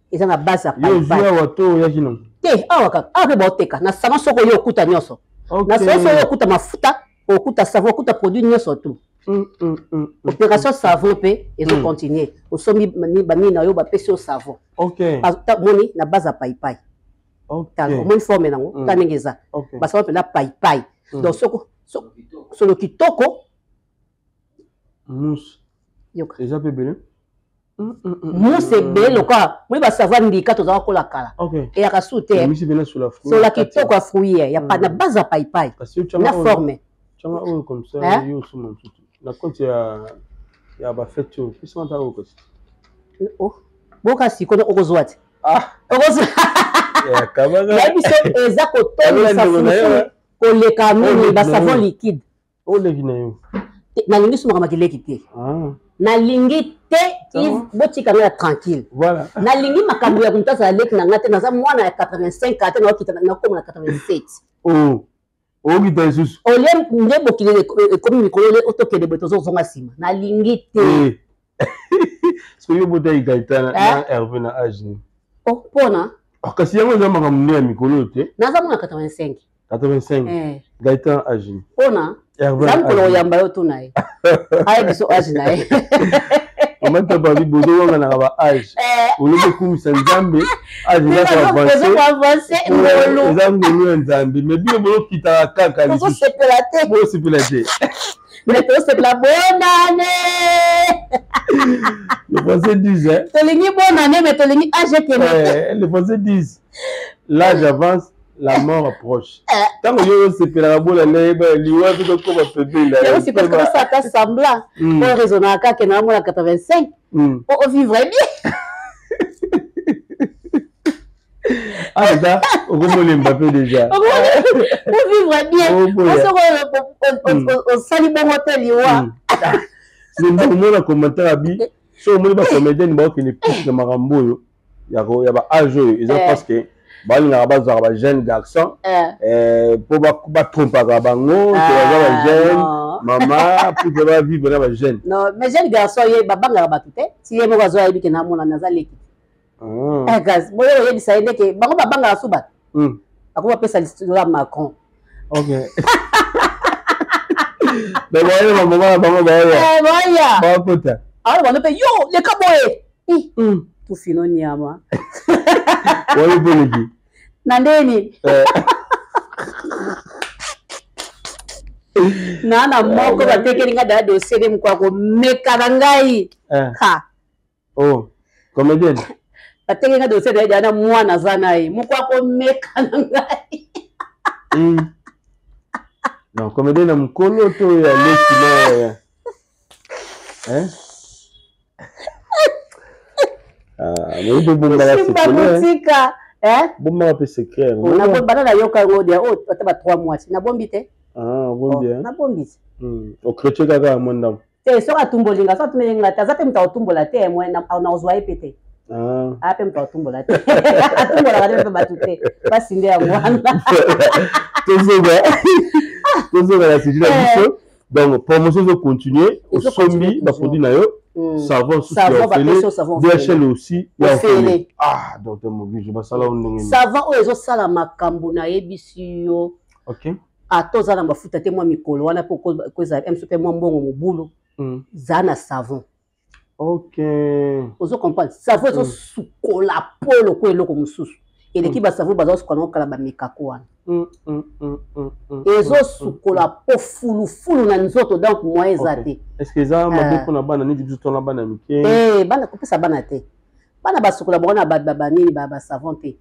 ils ont la base à yo zia wato ya kino te awaka ape boteka na sama soko yo okuta nyoso na soko yo okuta mafuta okuta savon okuta produit nyoso tu Opération savon pe et ont continué. Au sommet bani na yo ba pesi au savon. OK. Moni na base à pai. OK. Mon forme nango tanengeza. Ba savon pe na pai. Donc solo kitoko mousse. Yoka. Déjà peu belé. Mousse est belle quoi. Moi ba savoir ndika to za ko la kala. OK. Et ya kasute. Mousse vient sur la fruit. Sur la kitoko a fruit, il y a pas na base à pai. Na forme. Tu as un comme ça, yo sur mon tout. Na compte il y a ba fête yo. Puis on t'a au quoi. Oh. Boka si kono okozwati. Ah. Okozwati. Ya kabanga. Ya biso eza ko tombe sa fruit. Ko le kamini ba savon liquide. O le kinayo. Na lingi suma kama kileki te. Ah. Na lingi te botika na tranquille. Voilà. Na lingi makambo ya kumtasa leki na ngate na za mwana ya 85 ate na okita na koma na 87. Oh. O kita sus. O le ndebo kile komi mikolo le otokele betozo zonga sima. Na lingi te. So yo bota igaitana na Hervé na âge ni. Oh pona. Kasi yango za makambo ya mikolo te. Na za mwana 85. 85. Gaëtan âge ni. Pona. Zam kolo yamba yo tu nae. Ai biso âge nae. Comment tu parles bozo wanga na ba âge. O le kumisa nzambe âge za ko avancer. Ngolo. Za ngolo nzambe. Mais bi bo kita kaka li. Bo sepelate. Bo sepelate. Mais to c'est la bonne année. Le français dit hein. Tolingi bonne année mais tolingi âge que le français dit l'âge avance. La mort approche. Tant que je sais que la bonne année, l'IWA tout comme un bébé là. C'est aussi parce que ça t'a semblant. Pour raisonner à cas que nous avons 85. On vivrait bien. Ah ça, on commence Mbappé déjà. On vivrait bien. On salit bon hôtel l'IWA. C'est le moment de commentaire à bi. Si on me dit que comédien n'est pas une piste de Marambo, il y a pas âge, ils ont parce que balinga bazwa jeune garçon pour ba tromper ba bango que jeune maman pour que va vivre na ba jeune. Non mais jeune garçon ye babanga ba tuté si ye mo bazwa yebi ke na mona nazaleki. Gaz boyo yebi sa ene ke bango babanga suba. Akoma pesa la Macron. OK. Mais voyez maman bango ba ya. Voya. Ba kota. Ah on pe yo le kaboye. Tout fino nyama. Wale boniki. Nandeni. Nana moko batekeli nga da dossier dem kwa ko meka ngai. Ha. Oh, comédienne. Batekeli nga dossier da na mwana zanai. Mukwa ko meka ngai. Non, comédienne mkolo to ya leki na. Mais il bomba la secret. Bomba pe secret. On a bon banana yoka ngodia o taba 3 mois. Na bombi te? Ah, bombi. Na bombi. O chrétien kaka monda. Te so atumbolinga so tumelinga ta zate mta otumbola te moi na ozwa epete. Ah, pe mta otumbola te. Atumbola ka te batute. Basi ndia mwana. Tozo la sijila biso. Donc promotion va continuer au sommet ba produit na yo. Savon sous DHL aussi. Ah, donc mon vie, je vais ça là on savon ozo sala makambo na yebisi yo. OK. Atoza na mafuta te moi mikolo wana po ko za msope moi mbongo mobulu. Zana savon. OK. Ozo comprendre. Savon ozo sukola polo ko eloko mususu. Et l'équipe ba savon bazo ko na kala ba mikako wana. Ezo sukola po fulu na nzoto donc moi ezate. Est-ce que ça m'a dit qu'on a bana ni du tout na bana mike? Bana kopesa bana te. Bana ba sukola bona ba nini ba savon te.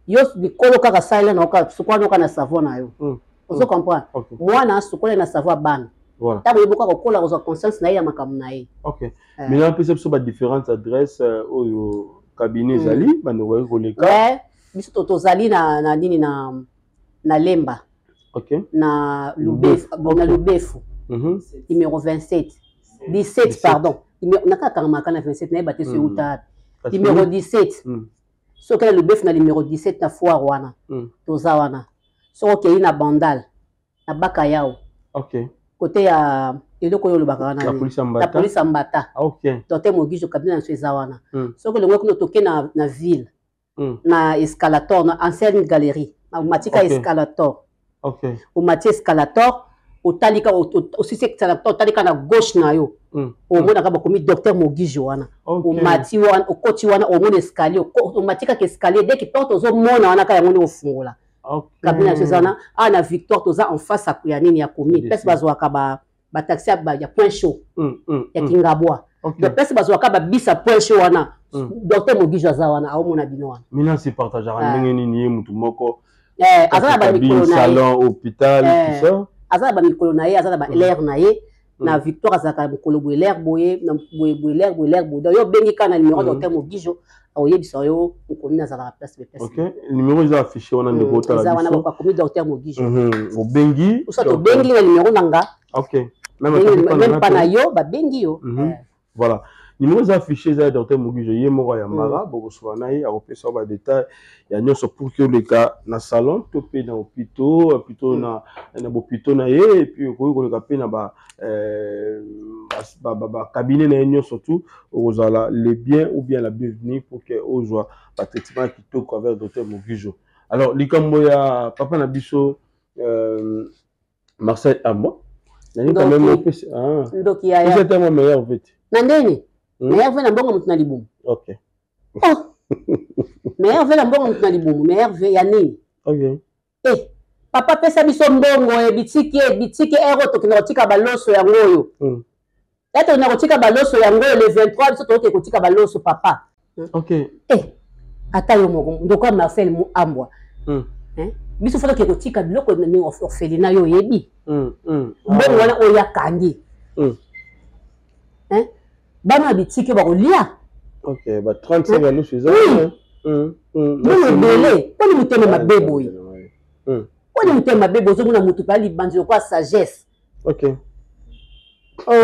Yo bikolo kaka sala na ka sukola na savon na yo. Ozo comprendre. Moi na sukola na savon bana. Voilà. Tabo yeboka ko kola ko conscience na ya makamu na ye. OK. Mais là peut-être sur ba différentes adresses au cabinet Zali, bana ko koleka. Ouais. Biso tozali na nini na Lemba. OK. Na Lubefu. Numéro 27. 17 pardon. On a qu'à marquer na 27 na battu sur uta. Numéro 17. So que Lubefu na numéro 17 na foire wana. Toza wana. So que na Bandal na Bakayao. OK. Côté ya eloko yo le bakana. La police Mbata. La police Mbata. Ah OK. Tote mogijo cabinet na Sueza wana. So que le ngoko toke na ville. Na escalator na ancienne galerie. Na matika escalator. OK. Au Mathieu escalator otalika aussi c'est que otalika na gauche na yo omona ka bakomi docteur Mogijo wana omati wana okoti wana omona escalier omatika ke escalier dès que porte ozomona wana ka yango ni ofungola kabina zana ana Victoire toza en face à ya nini ya komi pesa bazwaka ba taxi ya point chaud ya Kingabwa donc pesa bazwaka ba bisa point chaud wana docteur Mogijo za wana omona bino wana mina si partageara ndenge nini ye mutu moko azana ba mikolo na salon hôpital tout ça azana ba mikolo na ye azana ba l'air na ye na Victoire azaka mikolo boye l'air boye na boye l'air boye yo bengi kana numéro docteur Mogijo oyebisa yo okomi azala la place de place OK numéro ils affiché wana ndeko ta za wana ba komi docteur Mogijo obengi usa to bengi na numéro nanga OK même pas na yo ba bengi yo voilà numéro ils affiché za docteur Mogijo ye moko ya mara boko soana ye akopesa ba détail ya nyonso pour que le cas na salon to pe na hôpital plutôt na hôpital na ye et puis ko le cas na ba cabinet na nyonso surtout ozala les biens ou bien la bienvenue pour que ozoa ba traitement qui toko avec docteur Mogijo. Alors likambo ya papa na biso Marcel Amo nani quand même ndoki ya c'est tellement meilleur en fait nandeni meilleur vena mbongo mutuna libumu OK meilleur vena mbongo mutuna libumu meilleur ve ya nini OK papa pesa biso mbongo bitiki ero tokina kotika baloso yango oyo eto na kotika baloso yango le 23 biso toke kotika baloso papa OK ata yo moko ndoko Marcel mu ambwa biso foto ke kotika biloko ni orphelinat yo yebi mbongo wana oya kangi bana bitiki ba kolia OK ba 35 ans chez ça mbongo bele poni mutema mabebo yi poni mutema mabebo zomuna mutu pa libanzo kwa sagesse OK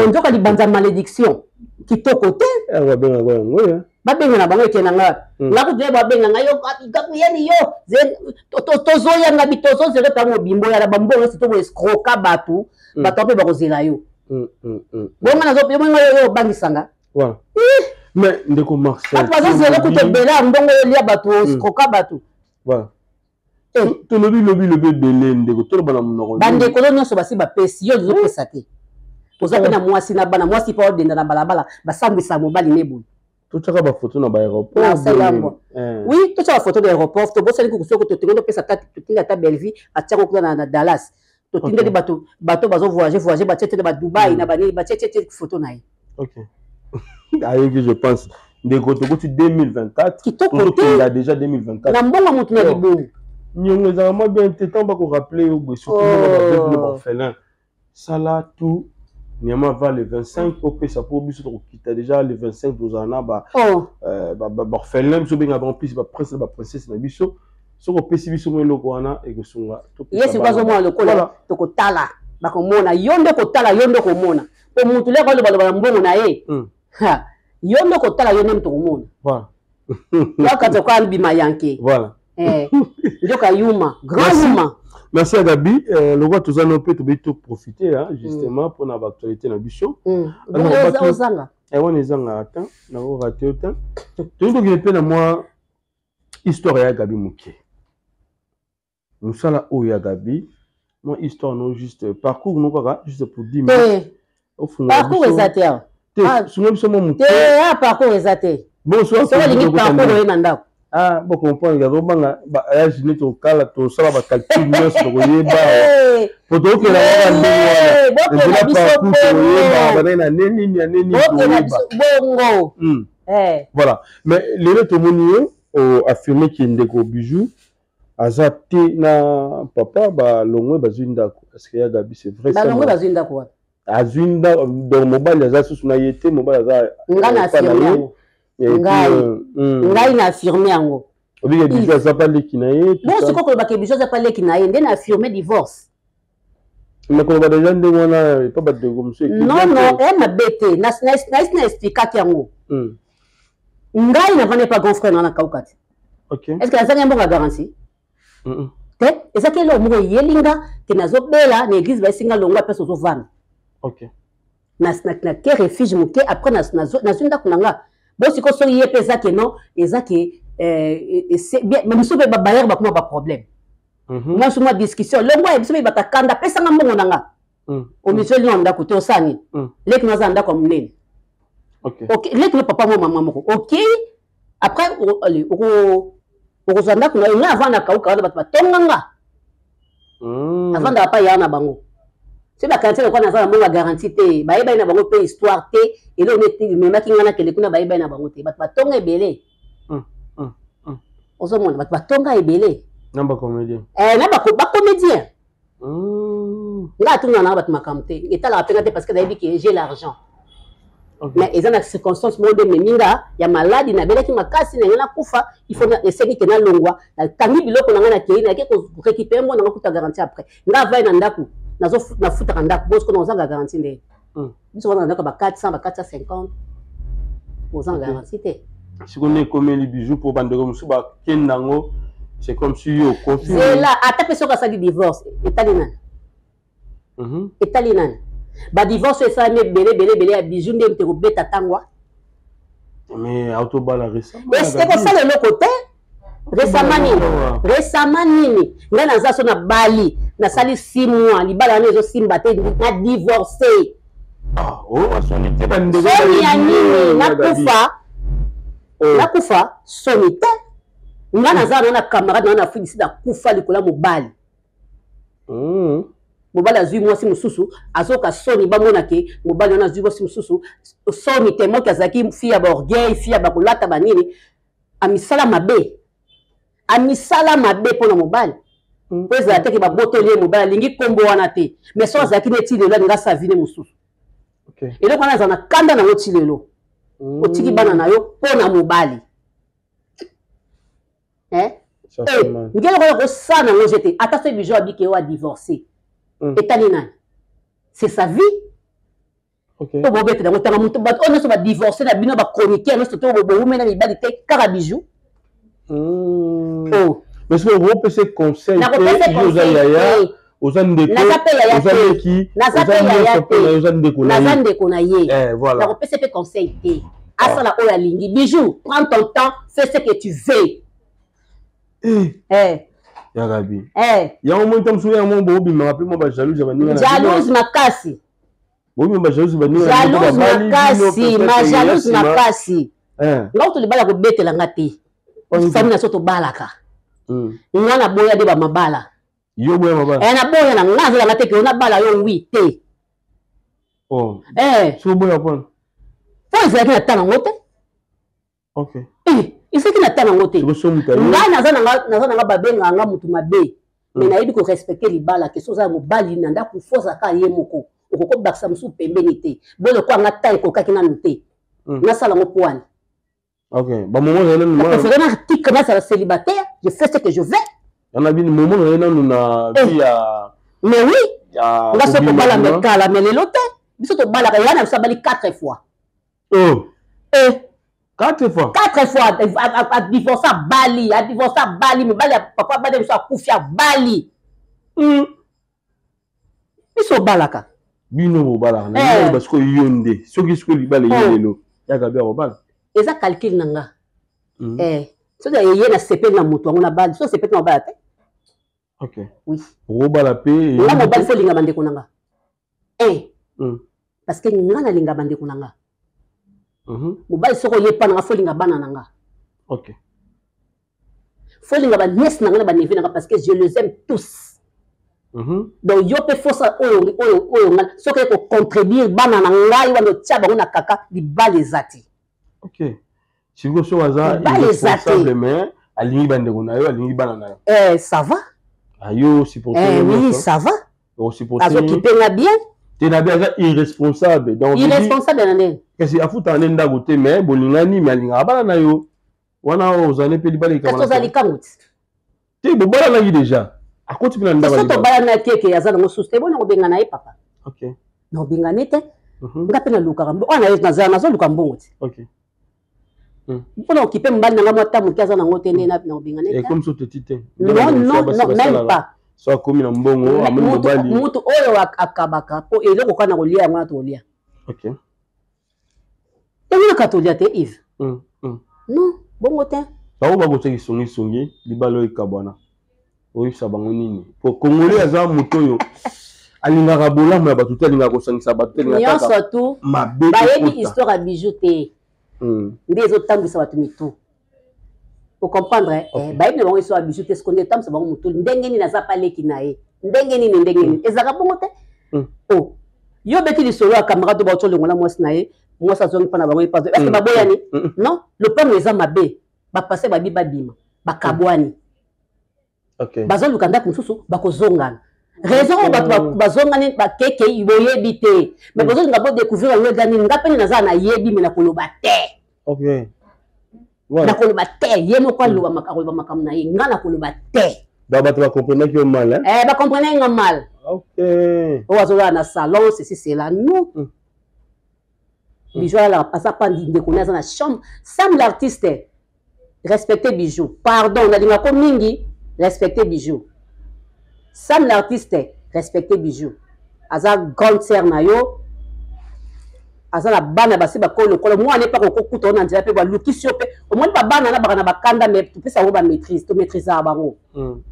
nzoka libanza malédiction kitoko te babenga ngo babenga na bango ekenanga ngakudwe babenga ngayo gakuyeni yo tozoya ngabi tozozela tango bimbo ya bambongo sito escroka batu ape bakozela yo bonga nazo pe bonga yo bangisanga wa mais ndeko Marcel batu bazozela kutebela mbongo yo lia batu escroka batu wa to lobi belé ndeko to bana munoko bandeko nyonso basi bapesi yo zopesa te toza na mwasi na bana mwasi pa odenda na balabala basambisa mobali nebu tochaka ba photo na ba aéroport oui tochaka photo de aéroport to bosali ko kusoko to tengo pesa tati totinga ta Belleville atiako kuna na Dallas to tinga di bato bazo voyager ba tete ba Dubai na bani ba tete photo na ye OK ayo que je pense ndeko to ko 2024 kitoko il a déjà 2024 na mbongo mutu na libu nyongo za mo bien temps ba ko rappeler au bout surtout le orphelin ça là tout Niama va le 25 au ça pour biso to kita déjà le 25 dozana ba orphelin biso benga ba plus ba prince ba princesse na biso soko pesi biso mo loko wana e kosunga to yesu kwazo mo lokola to kotala ba komona yondo kotala yondo komona po mutu le ko lo balo mbongo na ye ha yondo kotala yondo to komona voilà waka kwa bima yanke voilà ndoka yuma grand yuma. Merci à Gabi. Le roi tous en peut tout profiter justement pour notre actualité na bicho. Alors on est en attend, na on raté autant. Tout le monde na moi histoire ya Gabi Muke. Nous ça là o ya Gabi. Moi histoire non juste parcours non quoi juste pour 10 minutes. Au fond parcours exact. Sounou biso mo Muke. Parcours exact. Bonsoir. Ça va parcours na ndako. Ah, bon, comprendre, il y a vraiment un gilet au cas, tout ça va calculer, sur le yéba. Pour donc que la voilà. Mais les autres monuments ont affirmé qu'il y a des gros bijoux. Azati na papa, bah, l'ongwe bazinda. Est-ce qu'il y a Gabi, c'est vrai? L'ongwe bazinda quoi? Azinda, dans mobile, les assos na yété, mobile, ngana affirmé. Ngai na affirmé yango. Obi ke biso za pas leki na ye. Bon siko ko ba ke biso za pas leki na ye, ndena affirmé divorce. Mais ko ba déjà ndenge wana pas ba de comme ça. Non non, ma bête, na expliquer yango. Ngai na vane pas grand frère na kaukati. OK. Est-ce que azanga mbonga garantie? Te, eza ke lo mo yelinga ke nazo bela na église ba singa longa peso zo vana. OK. Na ke refuge muke après na zunda kunanga. Bon si ko so yé pesa ke non, eza ke c'est bien mais biso be ba bayer ba kuma ba problème. Moi sur ma discussion, longo e biso be ba takanda pesa nga mbongo nanga. Au milieu de l'anda côté au sani. Les qui nous anda comme nene. Ok. Les qui nous papa moi maman. Ok. Après allez au zanda kuna ina avant na kauka ba tonganga. Avant da pa ya na bango. C'est la quantité qu'on a ça la garantie té. Ba yeba na bango pe histoire té et là on est même qui ngana kele kuna ba yeba na bango té. Ba tonga ebele. Ozo mona ba tonga ebele. Namba comédien. Namba ba comédien. Là, tout le monde a battu ma camté. Et t'as la peine parce que j'ai l'argent. Mais ils ont des circonstances, il y a malade, il y a des qui m'a cassé, il y a koufa, il faut essayer de faire longwa. La tangi bilo qu'on a qui il y a que récupérer moi on a garantie après. Nga va na ndaku, na futa ndaku, parce qu'on a garantie les. Nous on a ndaku ba 400, ba 450. Aux en garantie té. Si on est comme les bijoux pour bande comme ça ba kenango, c'est comme si yo confie. C'est là, à taper sur ça du divorce, italien. Italien. Ba divorce ça mais belé à bijoux ndem te robeta tangwa. Mais autobala récemment. Mais c'est comme ça le côté. Récemment nini. Nga na zaso na Bali, na sali 6 mois, libala na zo simba te na divorcé. Ah, oh, sonité ba ndeko. Ya nini na kufa. Na kufa sonité. Nga na za na camarade na fili sida kufa likola mobali. Mobali azui mwasi mususu azoka soni bamona ke mobali ona azui mwasi mususu soni tellement kazaki fia ba orgueil fia ba kolata banini amisala mabe pona mobali pesa ateke ba botoli mobali lingi kombo wana te mais so azaki neti lelo nga sa vie mususu. OK et donc on a kanda na oti lelo otiki bana na yo pona mobali ngelo ko sana ngo jete ata ce bijo abike wa divorcer. C'est sa vie. Ok. On va divorcer, on va chroniquer, on va bijou. Mais ce que vous pouvez se conseiller, aux bijou, prends ton temps, fais ce que tu veux. Yagabi. Il y a un moment où il y a un moment où il m'a appelé moi jalouse jalouse makasi. Bobi ma jalouse makasi. Là to libala ko betela ngati. Fami na soto balaka. Ngana boya de ba mabala. Yo boya mabala. Na boya na ngaza la ngate ke ona bala yo wi te. Oh. So boya pon. Faut essayer na tana ngote. OK. Il faut qu'il y ait un côté. Nga babenga nga mutu mabe. Mais na yebi ko respecter libala que soza mobali nanda ku fosa ka ye moko. Okoko baksa musu pembeni te. Bolo ko nga taille ko kakina nute. Na sala mo poane. OK. Ba moment là nous. Parce que na tika na sala célibataire, je fais ce que je veux. On a bien moment là nous na via. Mais oui. Nga so ko bala me kala mais lelote. Biso to bala ka yana so bali 4 fois. 4 fois. 4 fois à divorcer à Bali, mais Bali papa Bali so akufia Bali. Ils sont balaka. Bino balaka. Parce que yonde, ce qui se libale yelo. Yaka bia bala. Eza calcul nanga. So da yé na CP na mutu ngona Bali, so CP na bala te. OK. Oui. Ro bala pe. Na mo Bali fo linga bande kunanga. Parce que ngana linga bande kunanga. Mobali soko yepa na folinga bana nanga. OK. Folinga ba nièce nanga ba neveu nanga parce que je les aime tous. Donc yo pe fosa oyo ngal soko ko contribuer bana nanga yo no tia bango na kaka di balezati. OK. Si go so waza responsable mais alingi bande kuna yo alingi bana na yo. Ça va? Ayo supporter. Oui, ça va. On supporter. Azo kipenga bien. Tu n'as bien irresponsable. Donc irresponsable nane. Qu'est-ce a foutu en enda gote mais bolingani mais alinga bana na yo. Wana ozane pe libali kamana. Qu'est-ce que ça kamut? Tu bo bala na déjà. A côté na ndaba. Soto bala na keke ya zana mosuste bona obenga na ye papa. OK. Na obenga nete. Ngape na luka kambo. Ona ye na zana zo luka mbongo ti. OK. Mpona okipe mbali nanga mwata mukaza na ngote nde na obenga nete. Et comme ça te tite. Non, même pas. So komi na mbongo amoni mobali. Mutu oyo akabaka po eloko kana kolia ya mwana to olia. OK. Tengina katolia te Yves. Non, bongo te. Bao ba goteki songi libalo ikabwana. Oyo sabango nini. Po Congolais aza moto yo. alingaka bolamu ya bato te alingaka kosangisa bato te nyonso tu mabe bayebi histoire ya bijou te nde ezotambwisa bato mitu ocomprendre bayebi na bango histoire ya bijou te siko nde etambwisa bango motu ndenge nini aza pa leki na ye ndenge nini ezalaka bongo te yo beti lisolo ya camarade to baotyo longola mwasi na ye mwasi azongi mpa na bango epazo eke baboyani non lopango eza mabe bapase babi babima bakabwani bazoluka ndako mosusu bakozongana raison oyo bato bazongani bakeke boyebi te mais bazolinga bodécouvrir yango eza nini nga pene naza nayebi me nakoloba te nakoloba te ye moko akoloba makambo na ye nga nakoloba te bato bacomprenaki yo mal bacomprenaki nga mal oyo azolala na salon ceci cela non bijou aza pa ndeko ne aza na chambre semble artiste respecter bijou pardon nalingako mingi respecter bijou Sam l'artiste respecter bijou aza grande sœur na yo aza na bana basi bakolo kolo moi n'est pas kokuta on andira pe ba lukisi pe au moins ba bana na bana bakanda mais tu peux savoir ba maîtrise to maîtriser bango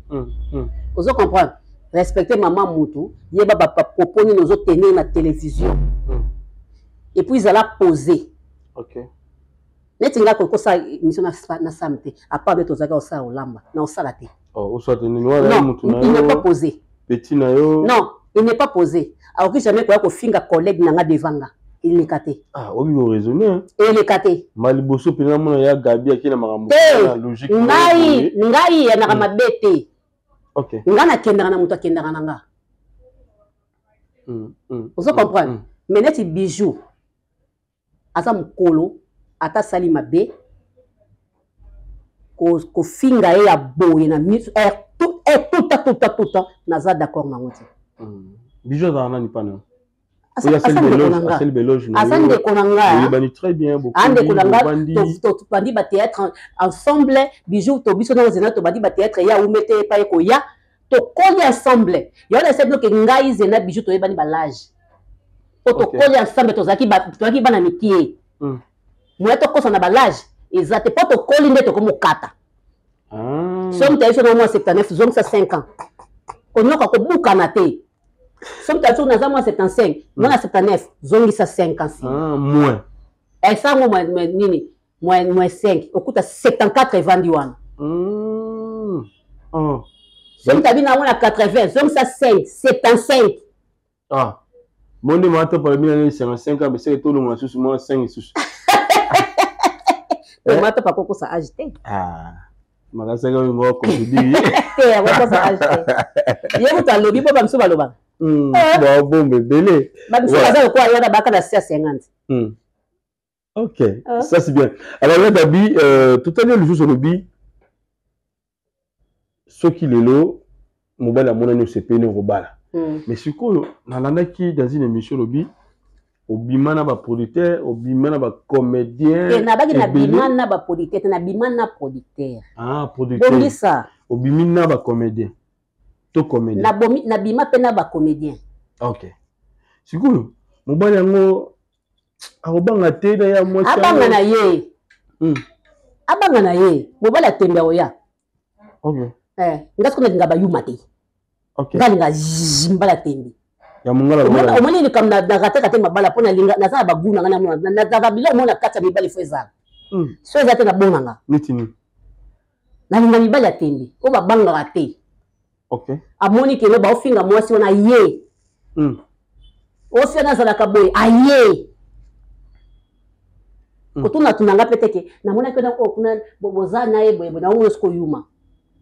vous comprendre respecter maman mutu yeba ba propos ni nozo tenir na télévision et puis ils alla poser netinga ko sa mission na samedi à part de tozaka osa olamba na osala te oh soit ni noir mutu na il n'est pas posé petit na yo non il n'est pas posé alors que jamais ko finga collègue nanga devanga il n'est caté obi o raisonner il est caté maliboso pena mona ya gabi akina makambo logique ngai ya na mabete nga na kendanga na mutu akendanga nanga vous comprenez mais neti bijou asa mukolo ata sali mabe ko finga ya boye na miso tout naza d'accord na ngoti bijou za nani pana asali beloge asande konanga bani très bien beaucoup ande konanga to bandi ba théâtre ensemble bijou to biso na zena to bandi ba théâtre ya umete pa ko ya to koli ensemble yo na se bloquer ngai zena bijou to yebani ba l'âge to koli ensemble to zaki bana mikie moi to kosa na balage ezate pas to koli nde to komokata somme ta iso na moi 79 zone ça 5 ans konoka ko bukana te somme ta iso na za moi 75 moi 79 zone ça 5 ans si moins ça moi nini moins 5 okuta 74 evandi wana somme ta bina moi 80 zone ça 5 75 monde mato pour 1955 ans mais c'est tout le monde sous moi 5 sous mata pa koko sa agité malasa nga ngo ko di te wa sa agité ye muta lobi bo bamso baloba bon bébé bamso baza ko ayona baka na 50 ok ça c'est bien alors là Dabi tout à l'heure le jour sur le bi ce qui lelo mobile à mon année c'est pene robala mais ce ko nalanda ki dans une émission lobi obimana ba producteur obimana ba comédien na baki na bimana ba producteur na bimana producteur producteur bomi ça obimina ba comédien to comédien na bima pe na ba comédien ok sikulu mobali yango akobanga te na ya mwasi abanga na ye mobali atembe oya ok ngasko na ngaba yuma te ok ngalinga zimbala tembe ya mungala mwana omoni ni kam na rateka te mabala pona linga na za baguna ngana mwana na za bilo mona kata mibali fo ezala so ezate na bonanga nitini na linga mibali atembe o babanga te ok amoni ke no ba ofinga mwasi wana ye o fena za la kaboy aye kotuna tunanga peteke na mona ke na ko kuna boboza na ye boye na ngo sko yuma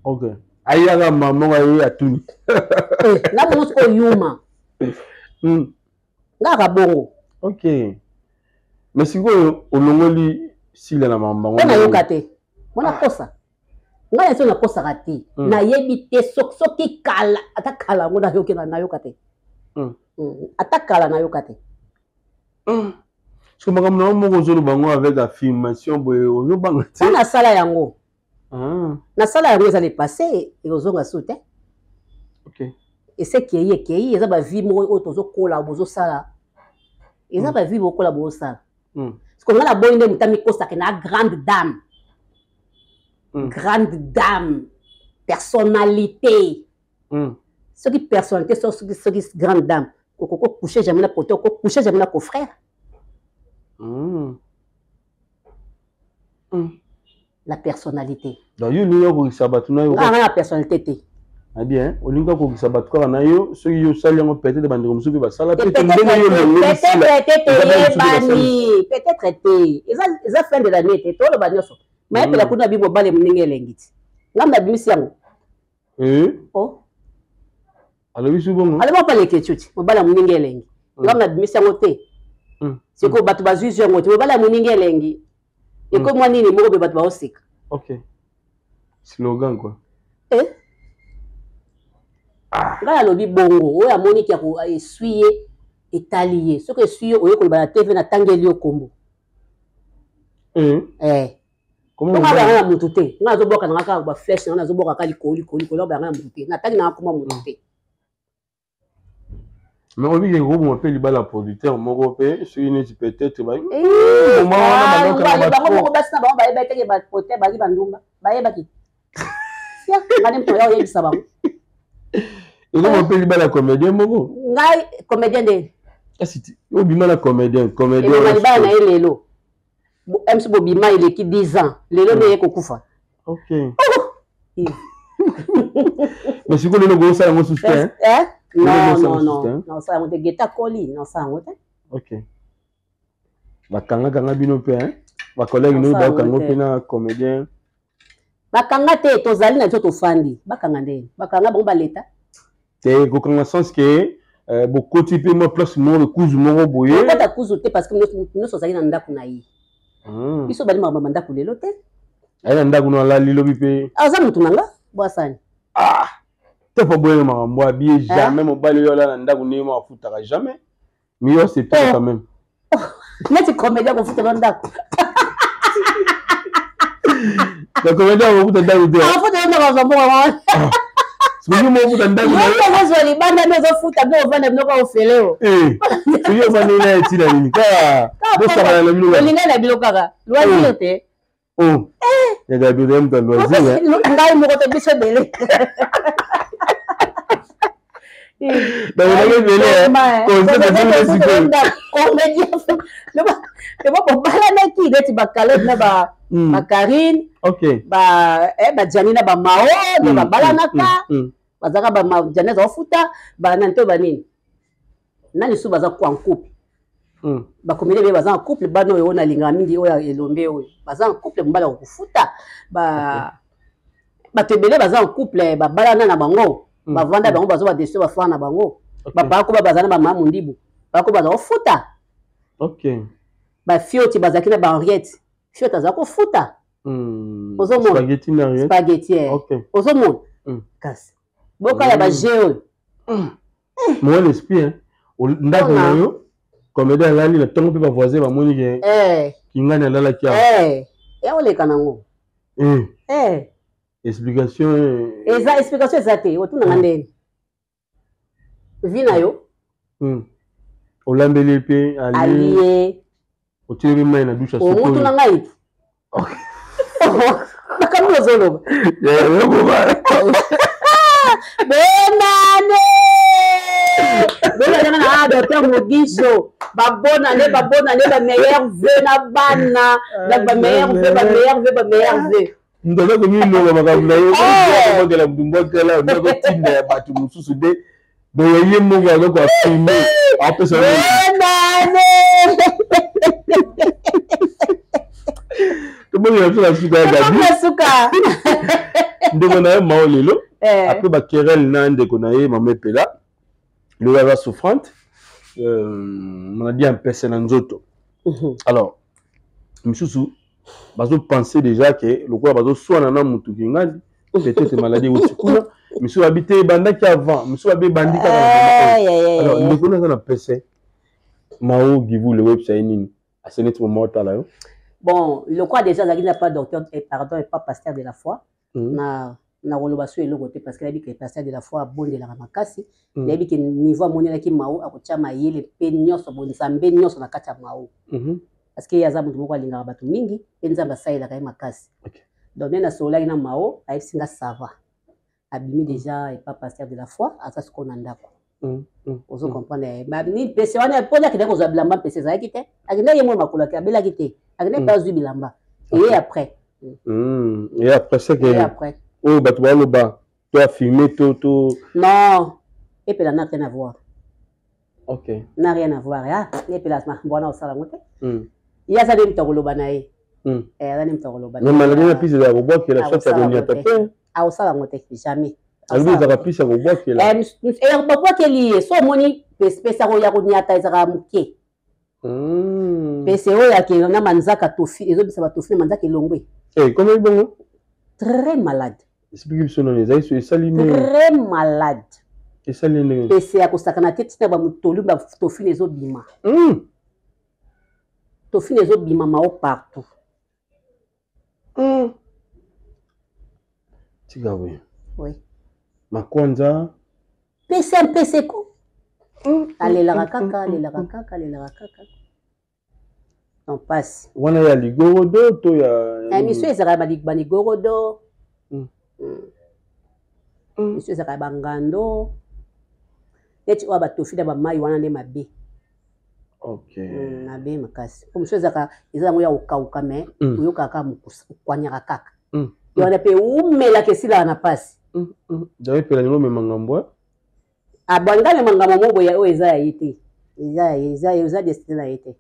ok ayaga mama ye atuni na mo sko yuma nga bongo ok mais sikoyo olongoli sila na mamba ngona yoka te mona kosa nga yeso na kosa kati na yebi te soki kala atakala ngona yoke na yoka te atakala na yoka te so makambo na moko zolo bango avec affirmation boye ozo banga te na sala yango na sala yango ezali passé et ozonga soute ok et c'est qui est ça ba vie mo otozo kola bozo sala et ça ba vie mo kola bozo sala parce que ngala boyinde mutami kosa ke na grande dame personnalité Ce qui personnalité, ce qui grande dame. Coucher jamais na poteau, coucher jamais na frère. La personnalité. Donc, il y a une la personnalité. Ah bien, on y a un sabat quoi na yo, ceux qui ont salé en peut-être de musubi ba sala peut-être ils a fin de l'année te to le banyoso. Mais pe la kuna bi mobile muninge lengiti. Ngam bimisi yango. Oh. Alors bisu bongo. Ale ba pale kechuti, mobile muninge lengi. Ngam bimisi yango te. C'est ko batu bazuzu yango te mobile muninge lengi. Et comme moi nini moko be batu ba osika. OK. Slogan quoi. Ngala lobi bongo oya moni ki ko essuyer etalier ce que essuyer oyo ko ba TV na tangeli yo kombo comment on va mutu te nga zo boka nga ka ba flesh nga zo boka ka likoli ba nga mutu te na tangi na ko mutu te mais on dit que gros on appelle libala producteur moko pe sur une peut-être ba ba basi na ba ba ba teke ba pote ba li bandumba ba yeba ki sia ngani mto yo yebisa ba. Et on appelle la comédien mogo. Ngai comédien de. Asi o bima la comédien. Et on va na lelo. MC Bobima il est qui 10 ans. Lelo ne yeko kufa. OK. Mais si vous ne go ça mo soutien. Non, ça on te geta coli, non ça on te. OK. Ba kanga bino pe hein. Ba collègue nous ba kanga pe na comédien. Bakanga te tozali na to fandi bakanga nde bakanga bon baleta te kokanga sens que beaucoup type mo place mo le kuzu mo boye ko ta kuzu te parce que nous sozali na ndako na yi biso bali mama ndako lelo te na ndako na la lilo bipe aza mutu nanga bwasani te pas boye mama moi bien jamais mo bali yo la na ndako ni mo afutaka jamais mais yo c'est pas quand même mais tu comédien ko futa ndako. La comédie on vous donne d'idée. On vous donne dans un bon moment. Ce que moi vous donne d'idée. Moi je vais les banda mais on fout tableau on va ne pas au félé. Ce que va nous là tira ni ka. Bo ça va le mino. Linga na bilokaka. Loisir te. Oh. Ya ga bi dem dans loisir. Ngai mo ko te biso bele. Dans le bele. Comédien. Le ba bala na ki deti bakalo na ba Karine, OK. Ba Janina ba Mao, ba balanaka, bazaka ba Janina za futa, ba nanto ba nini. Nani su baza ko en couple. Ba comédien be baza en couple bano yo na linga mingi oya elombe oyo. Baza en couple mbala ko futa, ba tebele baza en couple ba balana na bango, ba vanda bango bazo ba dessus ba fana bango. Ba ba ko baza na ba mamu ndibu. Ba ko baza futa. OK. Ba fioti bazaki na ba Henriette. Fiota za ko futa. Spaghetti na rien. Spaghetti. OK. Ozomon. Kasi. Boka ya ba jeo. Moi l'esprit hein. Ndako na yo. Comédien là ni le temps peut pas voisin ba moni ke. Kingana la la kia. Ya ole kanango. Explication. Eza explication ezate. Otuna ngandeni. Vina yo. Olambeli pe ali. Otiri mai na dusha soko. Omuntu na ngai. Okay. Bakamu zolo. Ya wewe baba. Benane. Benane na docteur Mugisho. Babona ne ba meilleur vœu na bana. Ba meilleur vœu. Ndolo ko mino ba makabula yo. Ko ngela mdumbo kala ndoko tinda ya batu mususu de. Boye mo ga ko afime. Apesa. Benane. Tout le monde a suka gabi. Suka. Ndeko na ma olelo. Après ba querelle na ndeko na ye mama pela. Le va souffrante. On a dit un personne en zoto. Alors, monsieur bazo penser déjà que le quoi bazo soit na mutu kingali peut-être maladie ou sikuna. Monsieur habité bandaki avant, monsieur habité bandika. Alors, ndeko na PC. Mao givu le website nini. À ce moment là. Bon, le quoi déjà, il n'a pas docteur et pardon et pas pasteur de la foi. Na relobation et le côté parce qu'il a dit que pasteur de la foi bon de la ramakasi. Il a dit que niveau monnaie qui mao a kocha maïle penyo so bon sambe nyo so na kacha mao. Parce qu'il y a ça mutu moko linga batu mingi, enza basai la kai makasi. Donc na sola ina mao a singa sava. abimi déjà et pas pasteur de la foi asa ce qu'on a ndako ozo comprendre ba ni pese wana poja kidako za bilamba pese za kite akenda yemo makula ka bela kite akenda pas zu bilamba et après c'est que et après oh bah tu vas le bas tu as filmé tout non et puis là n'a rien à voir ok n'a rien à voir et puis là mbona osala ngote il y a ça dem tokoloba nae là dem tokoloba mais malgré la piste de la robot qui la chose à venir taper ah osala ngote jamais albi za piste ya robot qui la robot qui lié so moni pesa ko ya ko nyata ezaka muke pesa o ya ke na manzaka tofi ezo bisa ba tofi manzaka elongwe comment bon très malade explique son nom les aïs salimé très malade et salimé pesa ya ko sakana tete ba mutolu ba tofi ezo bima tofi ezo bima mao partout Tigawe oui Makwanza PC ko alela kaka on passe wana ya ligorodo to ya monsieur ezaka ba ligorodo monsieur ezaka bangando eti wa batofida ba mai wana nde mabe okay mabe makasi monsieur ezaka ezango ya ukauka me uyoka kaka mukwanyaka kaka yona pe umela kesila na pasi J'avais pris l'animaux, mais mangambo. Ah, banga le mangambo mobo ya eza ya ite. Eza destiné la ite.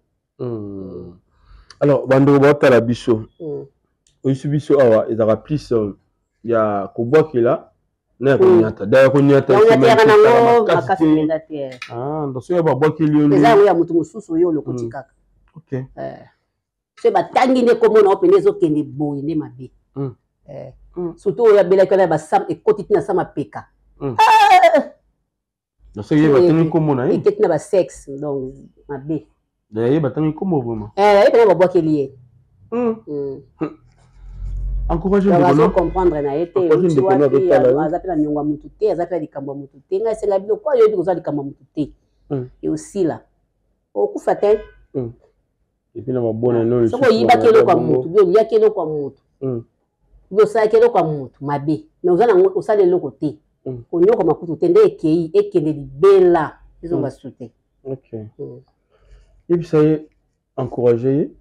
Alors, bando bota la biso. Oisu biso awa ezaka plus ya kobwa kila na konyata. Da konyata ah, ndo so ya babwa kili yo. Eza ya mutu mususu yo lokoti kaka. OK. Se batangi ne komona opene zo kende boy ne mabe. Surtout ya bela kana ba sam e kotiti na sama peka donc c'est batangi komo na e ketina ba sexe donc mabe d'ailleurs batangi komo vraiment e pena ba boke lié encourager de de comprendre na été azapela nyonga mutu te azapela likambo mutu te ngai senga bilo kwa yo biko za likambo mutu te et aussi là okufa te et puis na mabona no soko yiba kelo kwa mutu bio ya kelo kwa mutu yo sa kelo kwa mutu mabe mais ozana osale loko te konyoko makutu te nde ekende libela izo basute OK et puis ça est encourager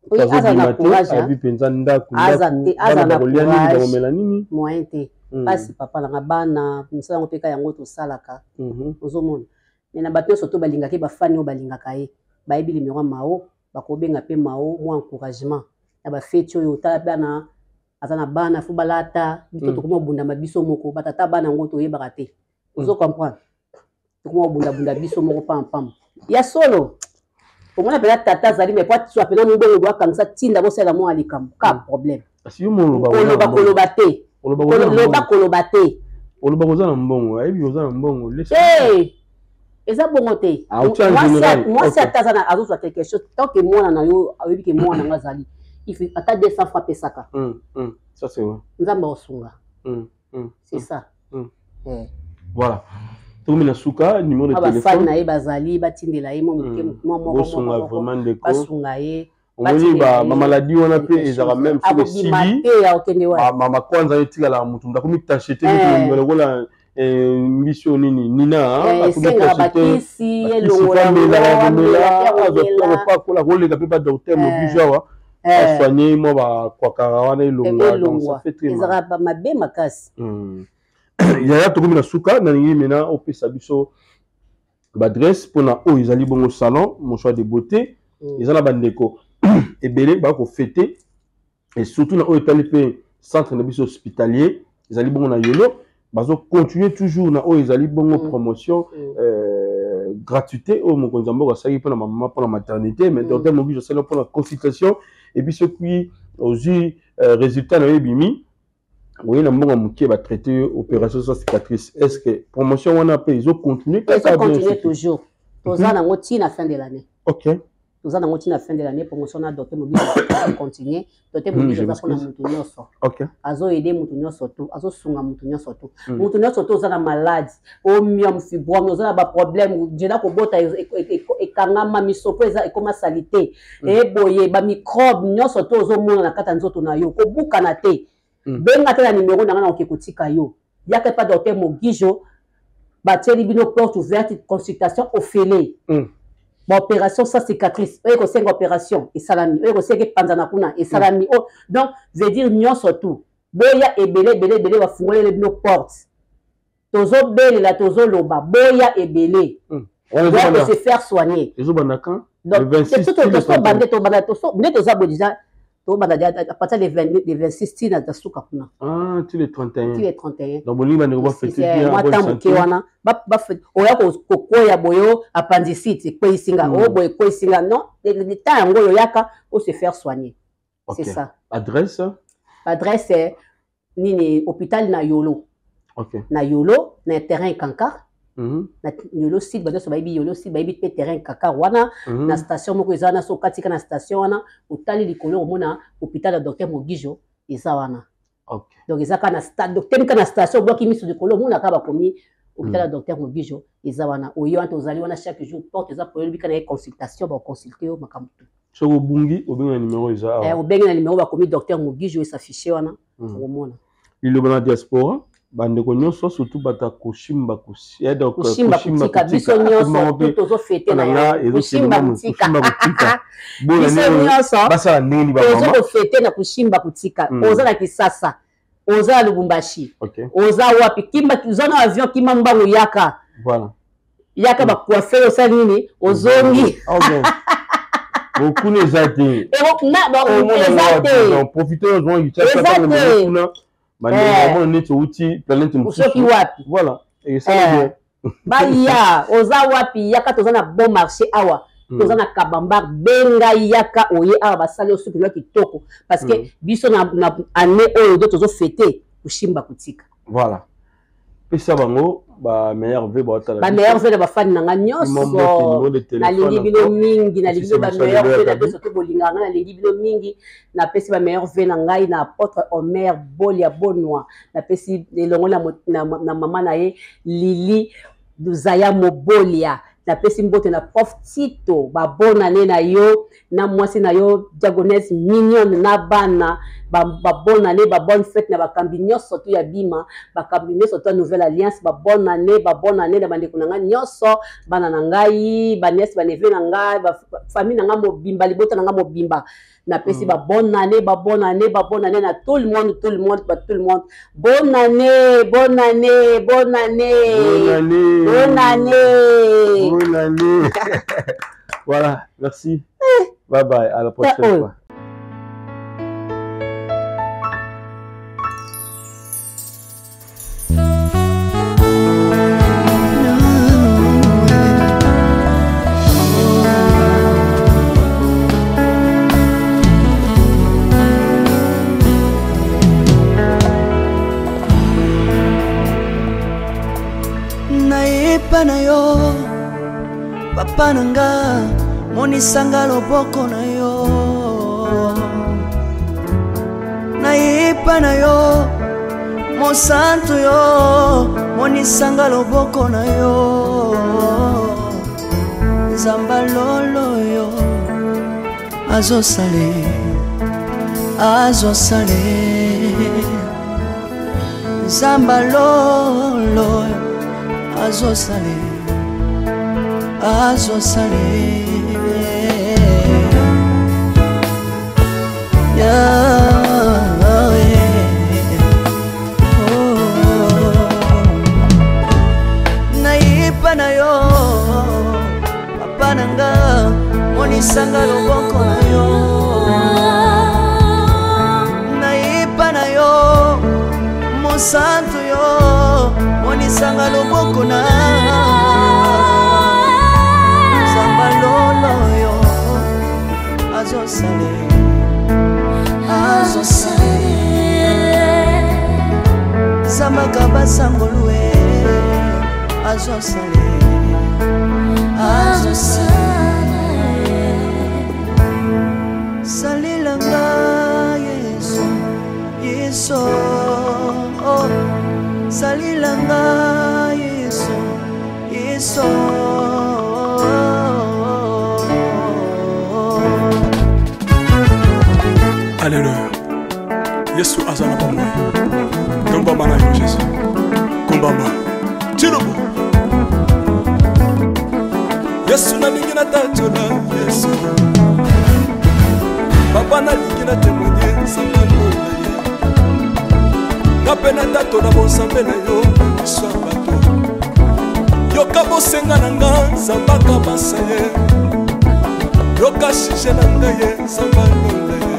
azana courage abi penza ndako azana courage moyen te pasi papa langa bana misala ngo peka yango to salaka ozomona mais na bato surtout balingaki bafani o balingaka ye bayebi limero mao bakobenga pe mao mo encouragement na ba feti oyo tala bana azana bana fu balata bito ko bunda mabiso moko batata bana ngo to yebaka te ozo comprendre ko bunda biso moko pam ya solo omona pela tata zali mais pas tu apena mbongo bwa kamsa tinda bo sala mo alikam ka problème si yo mo koloba te oloba kozana mbongo ayebi kozana mbongo eza bongo te moi si atazana azozwa quelque chose tant que mwana na yo ayebi ke mwana nga zali il faut ata 200 francs pesaka ça c'est vrai nzamba osunga c'est ça voilà tomina suka numéro de téléphone abafani na ye bazali batindela ye mo bosunga vraiment ndeko basunga ye omoni ba maladie wana pe ezaka même sur le sili mama kwanza etikala mutu ndakomi tachete mutu ngola mission nini nina senga bakisi elongola pas kola kolega pe ba docteur moblige awa soigner mo ba kwakara wana elongola donc ça fait très mal ezaka mabe makasi yaya tokomina suka na ningi mena opesa biso badresse mpona oyo ezali bongo salon mon choix de beauté eza na bandeko ebele bako fêter et surtout na oyo etali mpe centre na biso hospitalier ezali bongo na yolo bazo continuer toujours na oyo ezali bongo promotion gratuité oyo mokonzi ya mboka asali mpona mama mpona maternité mais docteur mobige asali mpona consultation et puis soki ozwi résultat na yo ebimi oui, na mbongo mukie ba traiter opération sans cicatrice. Est-ce que promotion wana pe ils ont continué toujours. Toza na ngoti na fin de l'année. OK. Toza na ngoti na fin de l'année promotion na docteur mobile continuer. Docteur mobile za pona mutu nyoso. OK. Azo aider mutu nyoso to, azo sunga mutu nyoso to. Mutu nyoso to za na malade, omium fibrome, za na ba problème, jena ko bota ekangama misopo eza ekoma salité. Boye ba microbe nyoso to zo mona na kata nzoto na yo ko buka na te. Benga te na numéro na ngana okikotika yo il y a pas docteur Mogijo bâtir libino porte ouverte consultation au félé opération sans cicatrice eux ko senga opération et salami eux ko senga panzana kuna et salami donc veut dire nion surtout boya ebele va fungole libino porte tozo bele la tozo loba boya ebele on doit se faire soigner donc c'est tout to bande to bande to za bodija à partir des 26 na tasuka kuna tu les 31 donc bolima ne va fêter bien moi tambuke wana ba oya ko koya boyo appendicite ko isinga boy ko isinga non le temps ngo yaka pour se faire soigner c'est ça adresse est nini hôpital na Yolo na Yolo na terrain Kankar na Yolo site ba so bayibi Yolo site bayibi pe terrain Kankar wana na station moko ezana so katika na station wana utali likolo mona hôpital de docteur Mogijo eza wana donc ezaka na stade docteur kana station bloki miso likolo mona ka ba komi hôpital de docteur Mogijo eza wana oyo anto zali wana chaque jour porte eza pour lui kana consultation ba consulter o makamto so obungi obenga numéro eza obenga numéro ba komi docteur Mogijo s'afficher wana o mona il est diaspora bande ko nyonso surtout bata kushimba kusieda kushimba biso nyonso tozo fete na ya kushimba kutika biso nyonso basa nini ba mama tozo fete na kushimba kutika oza na Kisasa oza Lubumbashi oza wapi kimba zona avion kimba mbango yaka voilà yaka ba coiffeur osa nini ozongi beaucoup les athées et na les athées profitez de du chat voilà et ça baya oza wapi yaka tozana bon marché awa tozana kabambar benga yaka oye awa basali osuki lo kitoko parce que biso na année oyo do tozo fêter kushimba kutika voilà pesa bango ba meilleur vœu ba meilleur vœu ba fan nanga nyonso na lingi bino mingi na lingi ba meilleur vœu na biso to bolinganga na lingi bino mingi na pesi ba meilleur vœu na ngai na apôtre Omer Bolia Bonnois na pesi elongo na mama na ye Lili Duzaya Mobolia na pesi mbote na prof Tito ba bonne année na yo na mwasi na yo diagonesse mignon na bana ba bonne année ba bonne fête na ba kambi nyonso to ya bima ba kambi nyonso to nouvelle alliance ba bonne année na bande kunanga nyonso bana na ngai ba nièce ba neveu na ngai ba famille na nga mobimba libota na nga mobimba na pesi ba bonne année na tout le monde bonne année voilà merci bye bye à la prochaine fois na yo papa nanga monisanga loboko na yo nayepa na yo mosantu yo monisanga loboko na yo nzamba lolo yo azosale nzamba lolo azosale nayipa na yo papa nanga monisanga loboko na yo nayipa na yo mosantu yo monisanga loboko na nzamba lolo yo azosale zambaka basangolue azosale salilanga yeso salilanga yeso Alléluia. Yesu azana bomoi. Gamba mana yo Jésus. Yesu na lingi na tachola Yesu Papa na lingi na témoigner Sambalo na ye Ngape na tato na bonsambe na yo Iswa bato Yoka bosenga na nga Zambaka basa ye Yoka shije na nga ye Sambalo na ye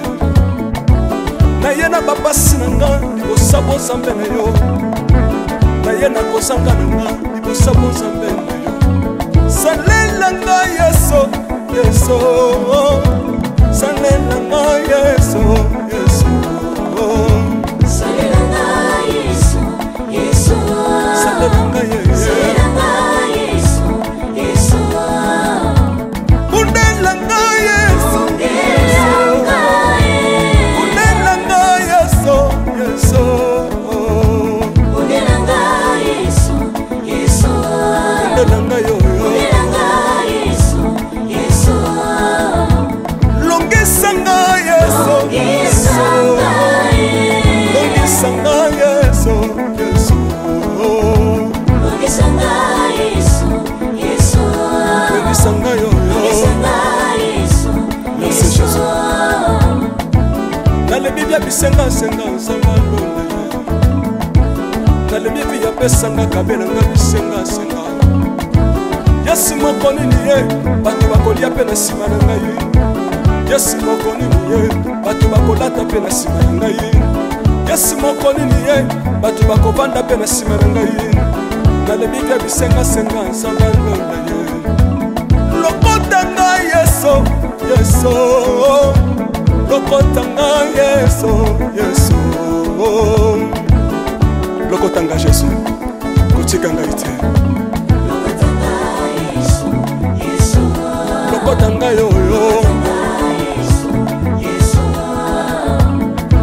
Na ye na babasi na nga Libosa bonsambe na yo Na ye na kosanga na nga Libosa bonsambe na yo Salela nga Yesu, Yesu Salela nga Yesu, Yesu Salela nga Yesu, Yesu Salela nga Yesu, Yesu Bundela nga Yesu, Bundela nga Yesu, Yesu Bundela nga Yesu, Yesu Bundela nga yo Bisenga senga sanga londe Nale bibi ya pesanga kabela nga bisenga senga Yesu moko nini ye Batu bakolia pe na sima na ngai Yesu moko nini ye Batu bakolata pe na sima na ngai Yesu moko nini ye Batu bakovanda pe na sima na ngai Nale bibi ya bisenga senga sanga londe Lokota nga Yesu Yesu Lokotanga Yesu, Yesu Lokotanga Yesu, Kochikanga ite Lokotanga Yesu, Yesu Lokotanga yoyo Yesu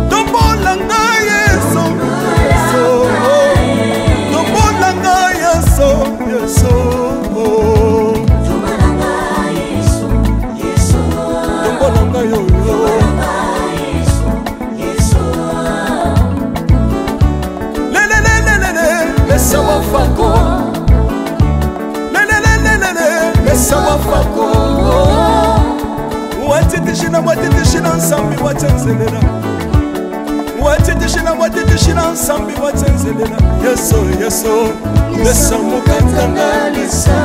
Tombolanga Yesu, Yesu Tombolanga Yesu, Yesu Tombolanga Yesu, Yesu Tombolanga yoyo Mesa wafako Mesa wafako Watitishina nsambi watenzelela Watitishina nsambi watenzelela Yeso, Yeso Lesa mukatanga lisa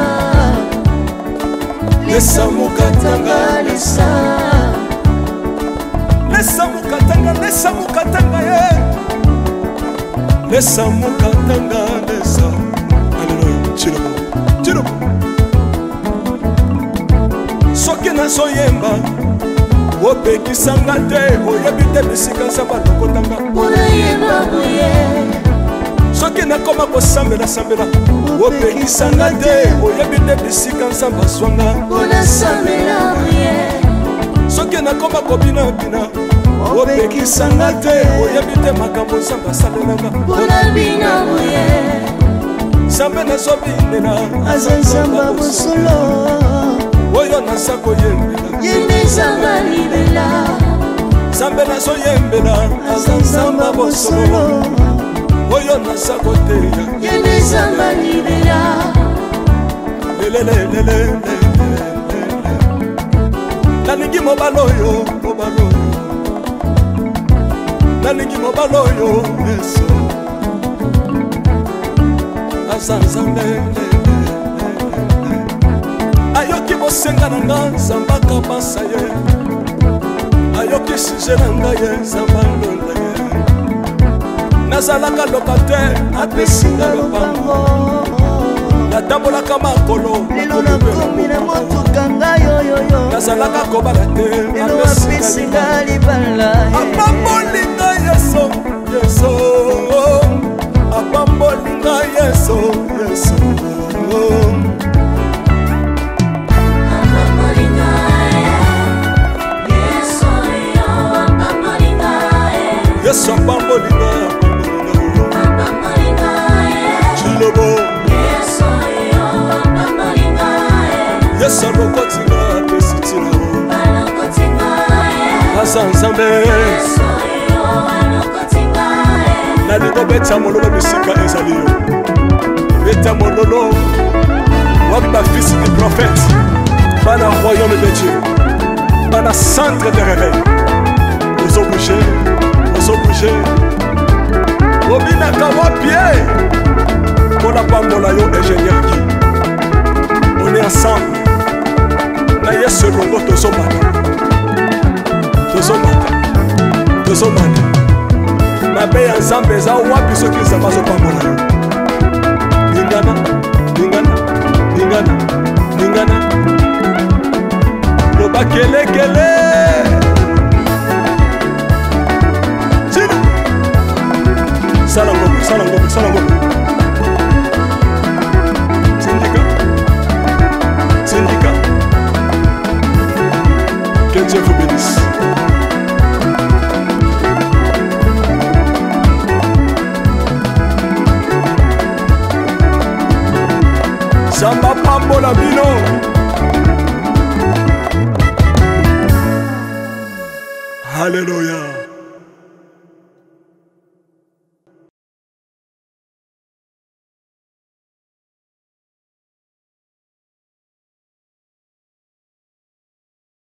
Lesa mukatanga lisa Lesa mukatanga ye Lesa mukatanga lesa Hallelujah Chirobo Chirobo Soki na soyemba Opekisanga te Oyebi te bisika nsamba lokotanga Pona yemba buye Soki na koma kosambela sambela Opekisanga te Oyebi te bisika nsamba swanga Pona sambela buye Soki na koma kobina bina Opekisanga te Oyebi te makambo nsamba salelanga Pona bina buye Sambe na sobinela Azansamba bosolo Oyo na sako yembela Yende samba libela Sambe na so yembela Azansamba bosolo Oyo na sako teya Yende samba libela Lelelelelele Nalingi mobaloyo Mobaloyo Nalingi mobaloyo Yesu Azanzambe Ayoki bosenga na nga Zambaka basa ye Ayoki sije na nga ye Zamba londa ye Nazalaka lokate Apesinga lopango Natambolaka makolo Lelo na komi na motuka nga yoyoyo Nazalaka kobala te Lelo apesinga libala Apambolinga Yesu Yesu Apambolinga Yesu Yesu Yesu apambolinga Chilobo Yesu alokotinga pesitila Azanzambe Nalingo beta mololo bisika ezali yo Beta mololo Wamba fils du prophète bana royaume de Dieu, bana centre de réveil. Ozo bouger, obinaka wa pied. Pour la pambola yo ingénieur qui. On est ensemble. Na yesu longo tozomata. Mabe ya nzambe eza wapi soki nzambe azopambola yo. Ningana loba kelekele sala ngombe syndicat que Dieu vous bénisse. Samba pambola bino. Alléluia.